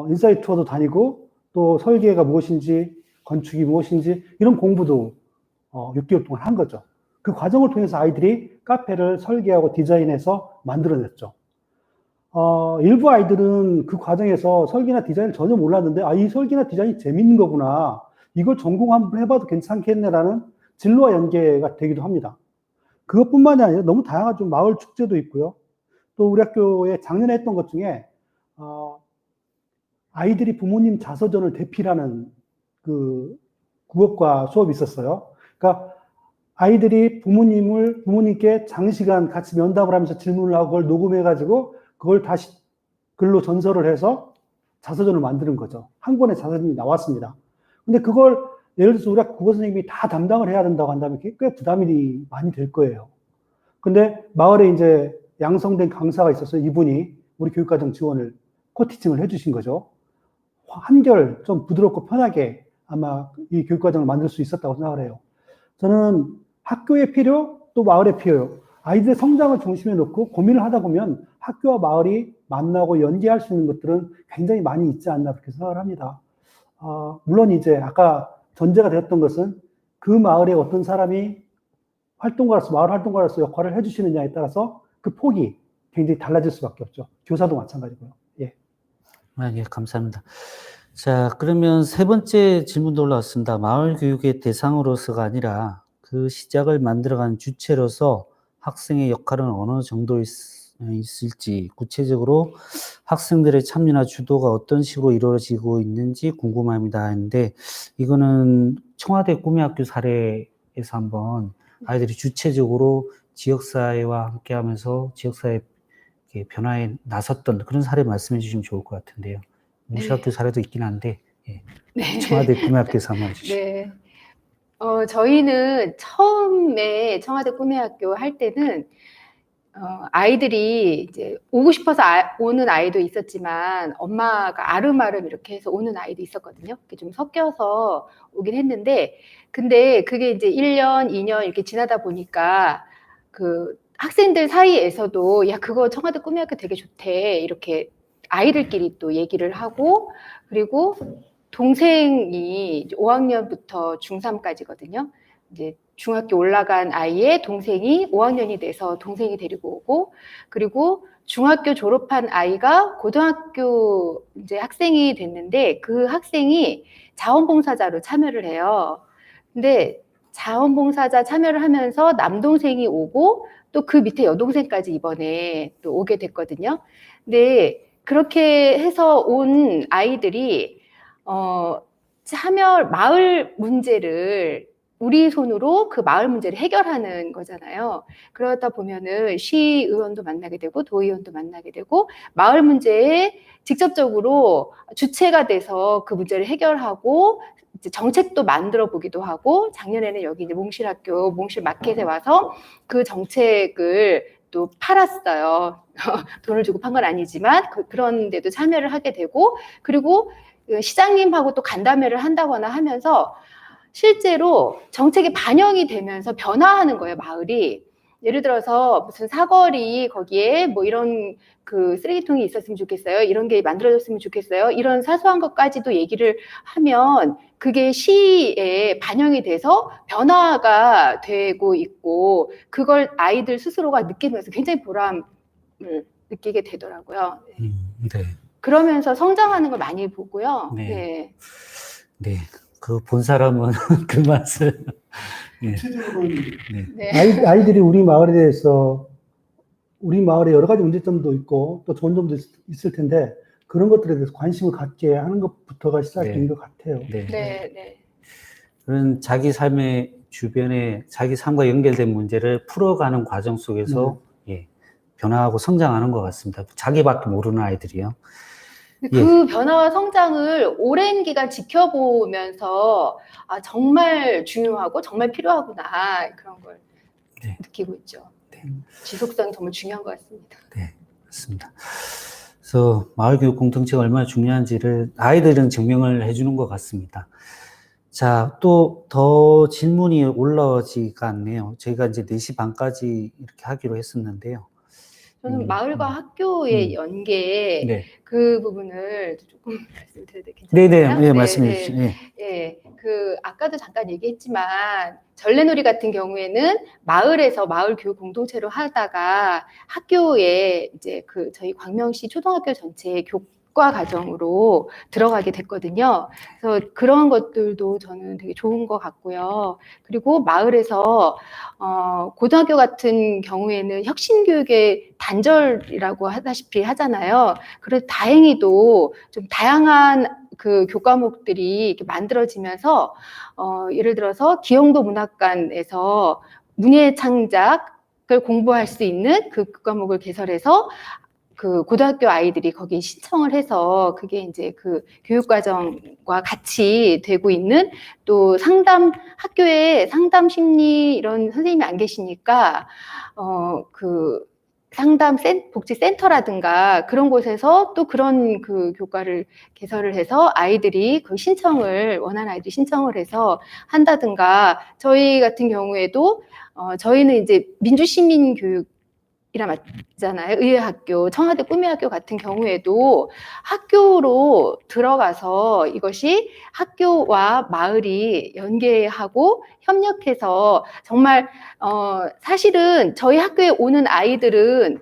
인사이트 투어도 다니고 또 설계가 무엇인지 건축이 무엇인지 이런 공부도 6개월 동안 한 거죠. 그 과정을 통해서 아이들이 카페를 설계하고 디자인해서 만들어냈죠. 일부 아이들은 그 과정에서 설계나 디자인을 전혀 몰랐는데 이 설계나 디자인이 재밌는 거구나. 이걸 전공 한번 해봐도 괜찮겠네라는 진로와 연계가 되기도 합니다. 그것뿐만이 아니라 너무 다양하죠. 마을 축제도 있고요. 또 우리 학교에 작년에 했던 것 중에 아이들이 부모님 자서전을 대필하는 그 국어과 수업이 있었어요. 그러니까 아이들이 부모님께 장시간 같이 면담을 하면서 질문을 하고 그걸 녹음해가지고 그걸 다시 글로 전설을 해서 자서전을 만드는 거죠. 한 권의 자서전이 나왔습니다. 근데 그걸 예를 들어서 우리 국어 선생님이 다 담당을 해야 된다고 한다면 꽤 부담이 많이 될 거예요. 근데 마을에 이제 양성된 강사가 있어서 이분이 우리 교육과정 지원을 코티칭을 해주신 거죠. 한결 좀 부드럽고 편하게 아마 이 교육과정을 만들 수 있었다고 생각을 해요. 저는 학교의 필요, 또 마을의 필요, 아이들의 성장을 중심에 놓고 고민을 하다 보면 학교와 마을이 만나고 연계할 수 있는 것들은 굉장히 많이 있지 않나 그렇게 생각을 합니다. 물론 이제 아까 전제가 되었던 것은 그 마을에 어떤 사람이 활동가로서, 마을 활동가로서 역할을 해주시느냐에 따라서 그 폭이 굉장히 달라질 수밖에 없죠. 교사도 마찬가지고요. 예. 예, 감사합니다. 자, 그러면 세 번째 질문도 올라왔습니다. 마을 교육의 대상으로서가 아니라 그 시작을 만들어가는 주체로서 학생의 역할은 어느 정도 있을지, 구체적으로 학생들의 참여나 주도가 어떤 식으로 이루어지고 있는지 궁금합니다 했는데, 이거는 청와대 꿈의 학교 사례에서 한번 아이들이 주체적으로 지역사회와 함께하면서 지역사회 변화에 나섰던 그런 사례 말씀해 주시면 좋을 것 같은데요. 무시학교 사례도 있긴 한데, 예. 네. 청와대 꿈의 학교에서 한번 해주시죠. 네. 저희는 처음에 청와대 꿈의 학교 할 때는 아이들이 이제 오고 싶어서 오는 아이도 있었지만 엄마가 아름아름 이렇게 해서 오는 아이도 있었거든요. 이렇게 좀 섞여서 오긴 했는데, 근데 그게 이제 1년, 2년 이렇게 지나다 보니까 그 학생들 사이에서도 야, 그거 청와대 꿈의 학교 되게 좋대. 이렇게 아이들끼리 또 얘기를 하고, 그리고 동생이 5학년부터 중3까지거든요. 이제 중학교 올라간 아이의 동생이 5학년이 돼서 동생이 데리고 오고, 그리고 중학교 졸업한 아이가 고등학교 이제 학생이 됐는데 그 학생이 자원봉사자로 참여를 해요. 근데 자원봉사자 참여를 하면서 남동생이 오고 또 그 밑에 여동생까지 이번에 또 오게 됐거든요. 근데 그렇게 해서 온 아이들이 마을 문제를 우리 손으로 그 마을 문제를 해결하는 거잖아요. 그러다 보면은 시의원도 만나게 되고 도의원도 만나게 되고 마을 문제에 직접적으로 주체가 돼서 그 문제를 해결하고 이제 정책도 만들어 보기도 하고, 작년에는 여기 이제 몽실학교 몽실마켓에 와서 그 정책을 또 팔았어요. 돈을 주고 판 건 아니지만 그런 데도 참여를 하게 되고, 그리고 시장님하고 또 간담회를 한다거나 하면서 실제로 정책이 반영이 되면서 변화하는 거예요, 마을이. 예를 들어서 무슨 사거리 거기에 뭐 이런 그 쓰레기통이 있었으면 좋겠어요. 이런 게 만들어졌으면 좋겠어요. 이런 사소한 것까지도 얘기를 하면 그게 시에 반영이 돼서 변화가 되고 있고, 그걸 아이들 스스로가 느끼면서 굉장히 보람을 느끼게 되더라고요. 네. 그러면서 성장하는 걸 많이 보고요. 네. 네. 네. 그 본 사람은 그 맛을. 네. 구체적으로는 네. 네. 아이들이 우리 마을에 대해서, 우리 마을에 여러 가지 문제점도 있고 또 좋은 점도 있을 텐데 그런 것들에 대해서 관심을 갖게 하는 것부터가 시작인 네. 것 같아요. 네. 네. 네. 그런 자기 삶의 주변에 자기 삶과 연결된 문제를 풀어가는 과정 속에서 예, 변화하고 성장하는 것 같습니다. 자기밖에 모르는 아이들이요. 그 변화와 성장을 오랜 기간 지켜보면서 아, 정말 중요하고 정말 필요하구나, 그런 걸 네. 느끼고 있죠. 네. 지속성이 정말 중요한 것 같습니다. 네, 맞습니다. 그래서 마을교육 공동체가 얼마나 중요한지를 아이들은 증명을 해주는 것 같습니다. 자, 또 더 질문이 올라오지가 않네요. 저희가 이제 4시 반까지 이렇게 하기로 했었는데요. 저는 마을과 학교의 연계 네. 그 부분을 조금 말씀드려도 네네, 괜찮을까요? 네, 말씀해 주시죠. 네. 예, 그 아까도 잠깐 얘기했지만 전래놀이 같은 경우에는 마을에서 마을 교육 공동체로 하다가 학교에 이제 그 저희 광명시 초등학교 전체의 교과 과정으로 들어가게 됐거든요. 그래서 그런 것들도 저는 되게 좋은 것 같고요. 그리고 마을에서 고등학교 같은 경우에는 혁신교육의 단절이라고 하다시피 하잖아요. 그래서 다행히도 좀 다양한 그 교과목들이 이렇게 만들어지면서 예를 들어서 기영도 문학관에서 문예 창작을 공부할 수 있는 그 교과목을 개설해서 그 고등학교 아이들이 거기에 신청을 해서 그게 이제 그 교육과정과 같이 되고 있는, 또 학교에 상담 심리 이런 선생님이 안 계시니까 그 상담 복지센터라든가 그런 곳에서 또 그런 그 교과를 개설을 해서 아이들이 그 원하는 아이들이 신청을 해서 한다든가, 저희 같은 경우에도 저희는 이제 민주시민 교육 맞잖아요. 의회학교, 청와대 꿈의학교 같은 경우에도 학교로 들어가서 이것이 학교와 마을이 연계하고 협력해서 정말 사실은 저희 학교에 오는 아이들은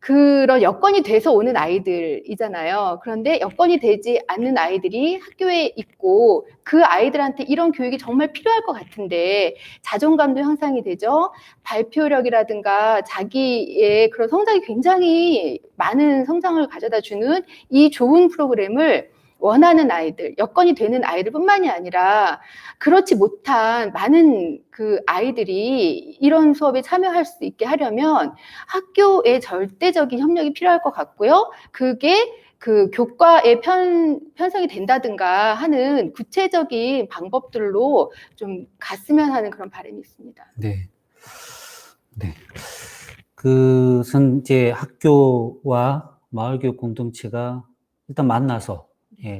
그런 여건이 돼서 오는 아이들이잖아요. 그런데 여건이 되지 않는 아이들이 학교에 있고 그 아이들한테 이런 교육이 정말 필요할 것 같은데 자존감도 형성이 되죠. 발표력이라든가 자기의 그런 성장이 굉장히 많은 성장을 가져다 주는 이 좋은 프로그램을 원하는 아이들, 여건이 되는 아이들뿐만이 아니라 그렇지 못한 많은 그 아이들이 이런 수업에 참여할 수 있게 하려면 학교의 절대적인 협력이 필요할 것 같고요. 그게 그 교과에 편성이 된다든가 하는 구체적인 방법들로 좀 갔으면 하는 그런 바람이 있습니다. 네. 네. 그것은 이제 학교와 마을교육 공동체가 일단 만나서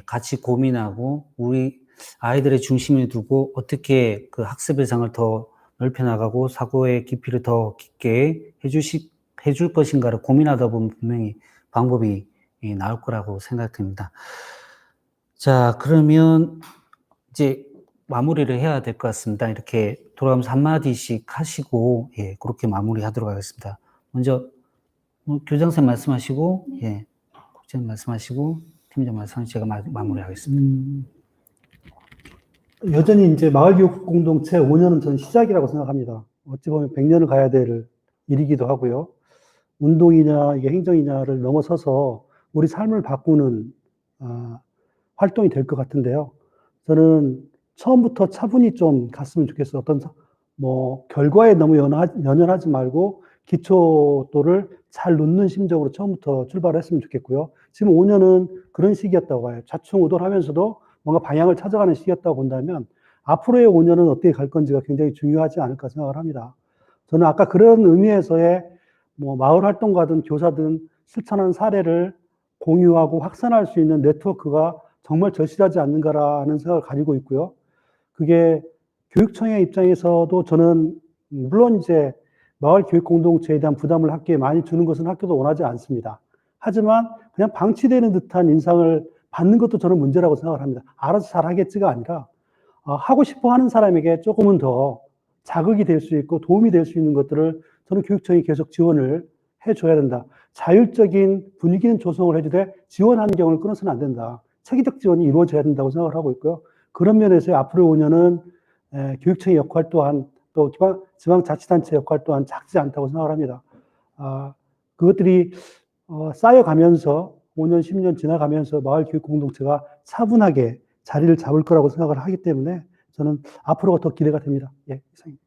같이 고민하고 우리 아이들의 중심에 두고 어떻게 그 학습의 장을 더 넓혀나가고 사고의 깊이를 더 깊게 해줄 것인가를 고민하다 보면 분명히 방법이 나올 거라고 생각됩니다. 자, 그러면 이제 마무리를 해야 될 것 같습니다. 이렇게 돌아가면서 한마디씩 하시고, 그렇게 마무리하도록 하겠습니다. 먼저, 교장선생님 말씀하시고, 국장님 말씀하시고, 팀장 말씀하시고, 제가 마무리하겠습니다. 여전히 이제 마을교육 공동체 5년은 저는 시작이라고 생각합니다. 어찌 보면 100년을 가야 될 일이기도 하고요. 운동이냐, 이게 행정이냐를 넘어서서 우리 삶을 바꾸는, 활동이 될 것 같은데요. 저는 처음부터 차분히 좀 갔으면 좋겠어요. 결과에 너무 연연하지 말고 기초도를 잘 놓는 심정으로 처음부터 출발을 했으면 좋겠고요. 지금 5년은 그런 시기였다고 봐요. 좌충우돌하면서도 뭔가 방향을 찾아가는 시기였다고 본다면 앞으로의 5년은 어떻게 갈 건지가 굉장히 중요하지 않을까 생각을 합니다. 저는 아까 그런 의미에서의 마을 활동가든 교사든 실천한 사례를 공유하고 확산할 수 있는 네트워크가 정말 절실하지 않는가라는 생각을 가지고 있고요. 그게 교육청의 입장에서도 저는 물론 이제 마을 교육 공동체에 대한 부담을 학교에 많이 주는 것은 학교도 원하지 않습니다. 하지만 그냥 방치되는 듯한 인상을 받는 것도 저는 문제라고 생각을 합니다. 알아서 잘 하겠지가 아니라 하고 싶어 하는 사람에게 조금은 더 자극이 될 수 있고 도움이 될 수 있는 것들을 저는 교육청이 계속 지원을 해줘야 된다. 자율적인 분위기는 조성을 해주되 지원 환경을 끊어서는 안 된다. 체계적 지원이 이루어져야 된다고 생각을 하고 있고요. 그런 면에서 앞으로 5년은 교육청의 역할 또한 또 지방자치단체 역할 또한 작지 않다고 생각을 합니다. 그것들이 쌓여가면서 5년, 10년 지나가면서 마을 교육 공동체가 차분하게 자리를 잡을 거라고 생각을 하기 때문에 저는 앞으로가 더 기대가 됩니다. 이상입니다.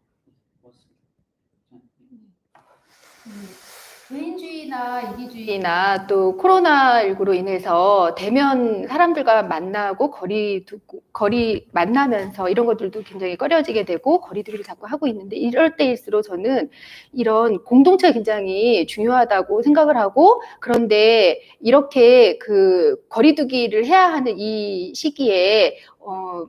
개인주의나 이기주의나 또 코로나19로 인해서 대면 사람들과 만나고 거리 만나면서 이런 것들도 굉장히 꺼려지게 되고 거리두기를 자꾸 하고 있는데 이럴 때일수록 저는 이런 공동체가 굉장히 중요하다고 생각을 하고 그런데 이렇게 그 거리두기를 해야 하는 이 시기에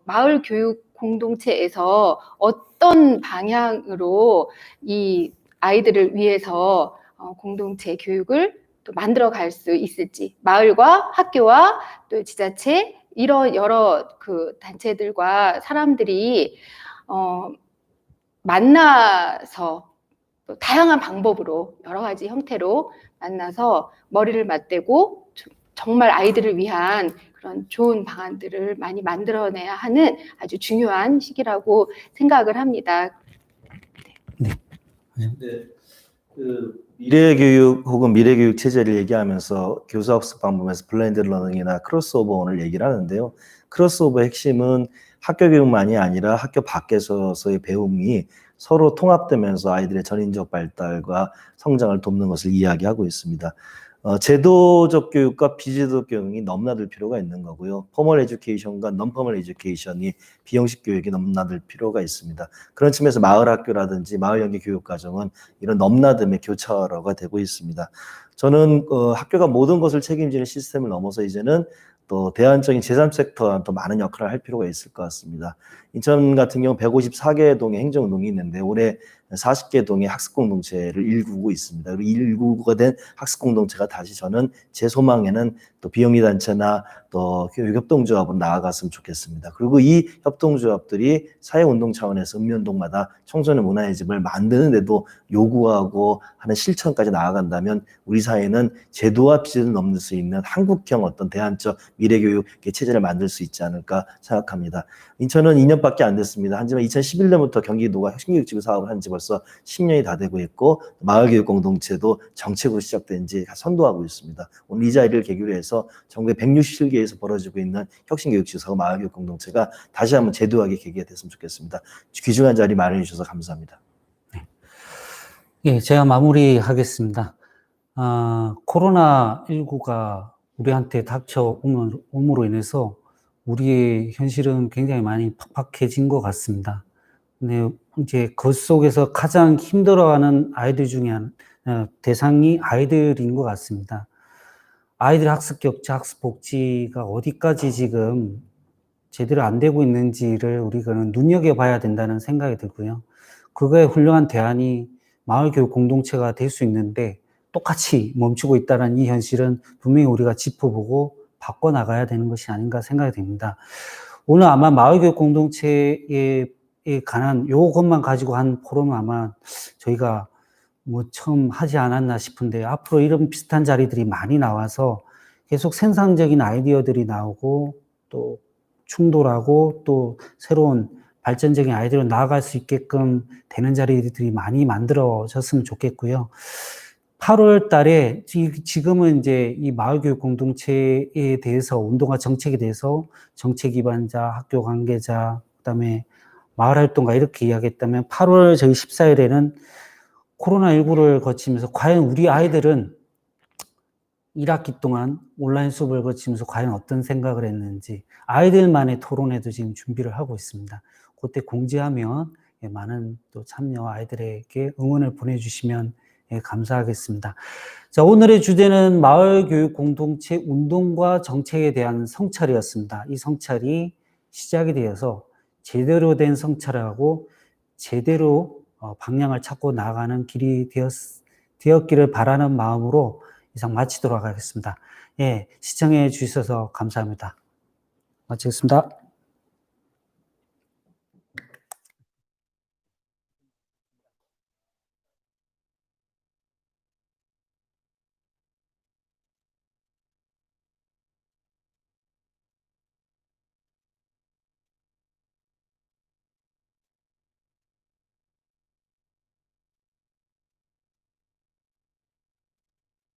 마을 교육 공동체에서 어떤 방향으로 이 아이들을 위해서 공동체 교육을 또 만들어 갈 수 있을지 마을과 학교와 또 지자체 이런 여러 그 단체들과 사람들이 만나서 또 다양한 방법으로 여러 가지 형태로 만나서 머리를 맞대고 정말 아이들을 위한 그런 좋은 방안들을 많이 만들어내야 하는 아주 중요한 시기라고 생각을 합니다. 네. 미래교육 혹은 미래교육 체제를 얘기하면서 교사학습 방법에서 블렌드 러닝이나 크로스오버를 얘기를 하는데요. 크로스오버의 핵심은 학교 교육만이 아니라 학교 밖에서의 배움이 서로 통합되면서 아이들의 전인적 발달과 성장을 돕는 것을 이야기하고 있습니다. 제도적 교육과 비제도적 교육이 넘나들 필요가 있는 거고요. 포멀 에듀케이션과 non-포멀 에듀케이션이 비형식 교육이 넘나들 필요가 있습니다. 그런 측면에서 마을 학교라든지 마을 연계 교육 과정은 이런 넘나듦의 교차로가 되고 있습니다. 저는 학교가 모든 것을 책임지는 시스템을 넘어서 이제는 또 대안적인 제3섹터와 또 많은 역할을 할 필요가 있을 것 같습니다. 인천 같은 경우 154개 동의 행정운동이 있는데 올해 40개 동의 학습 공동체를 일구고 있습니다. 그리고 일구가 된 학습 공동체가 다시 저는 제 소망에는 또 비영리 단체나 또 교육협동조합으로 나아갔으면 좋겠습니다. 그리고 이 협동조합들이 사회운동 차원에서 읍면동마다 청소년 문화의 집을 만드는데도 요구하고 하는 실천까지 나아간다면 우리 사회는 제도와 비제를 넘을 수 있는 한국형 어떤 대안적 미래교육 체제를 만들 수 있지 않을까 생각합니다. 인천은 2년밖에 안 됐습니다. 하지만 2011년부터 경기도가 혁신교육지구 사업을 한 지 벌써 10년이 다 되고 있고 마을교육 공동체도 정책으로 시작된 지 선도하고 있습니다. 오늘 이 자리를 계기로 해서 전국에 167개에서 벌어지고 있는 혁신교육지구 사업 마을교육 공동체가 다시 한번 제도화의 계기가 됐으면 좋겠습니다. 귀중한 자리 마련해 주셔서 감사합니다. 예, 제가 마무리하겠습니다. 코로나19가 우리한테 닥쳐옴으로 인해서 우리의 현실은 굉장히 많이 팍팍해진 것 같습니다. 근데 이제 그 속에서 가장 힘들어하는 아이들 중에 대상이 아이들인 것 같습니다. 아이들 학습 격차, 학습 복지가 어디까지 지금 제대로 안 되고 있는지를 우리가는 눈여겨봐야 된다는 생각이 들고요. 그거에 훌륭한 대안이 마을교육 공동체가 될 수 있는데 똑같이 멈추고 있다는 이 현실은 분명히 우리가 짚어보고 바꿔나가야 되는 것이 아닌가 생각이 됩니다. 오늘 아마 마을교육 공동체에 관한 요것만 가지고 한 포럼은 아마 저희가 뭐 처음 하지 않았나 싶은데 앞으로 이런 비슷한 자리들이 많이 나와서 계속 생산적인 아이디어들이 나오고 또 충돌하고 또 새로운 발전적인 아이디어로 나아갈 수 있게끔 되는 자리들이 많이 만들어졌으면 좋겠고요. 8월 달에 지금은 이제 이 마을교육 공동체에 대해서 운동과 정책에 대해서 정책 기반자, 학교 관계자, 그다음에 마을활동가 이렇게 이야기했다면 8월 저희 14일에는 코로나19를 거치면서 과연 우리 아이들은 1학기 동안 온라인 수업을 거치면서 과연 어떤 생각을 했는지 아이들만의 토론회도 지금 준비를 하고 있습니다. 그때 공지하면 많은 또 참여 아이들에게 응원을 보내주시면 감사하겠습니다. 자, 오늘의 주제는 마을교육 공동체 운동과 정책에 대한 성찰이었습니다. 이 성찰이 시작이 되어서 제대로 된 성찰하고 제대로 방향을 찾고 나아가는 길이 되었기를 바라는 마음으로 이상 마치도록 하겠습니다. 예, 시청해 주셔서 감사합니다. 마치겠습니다.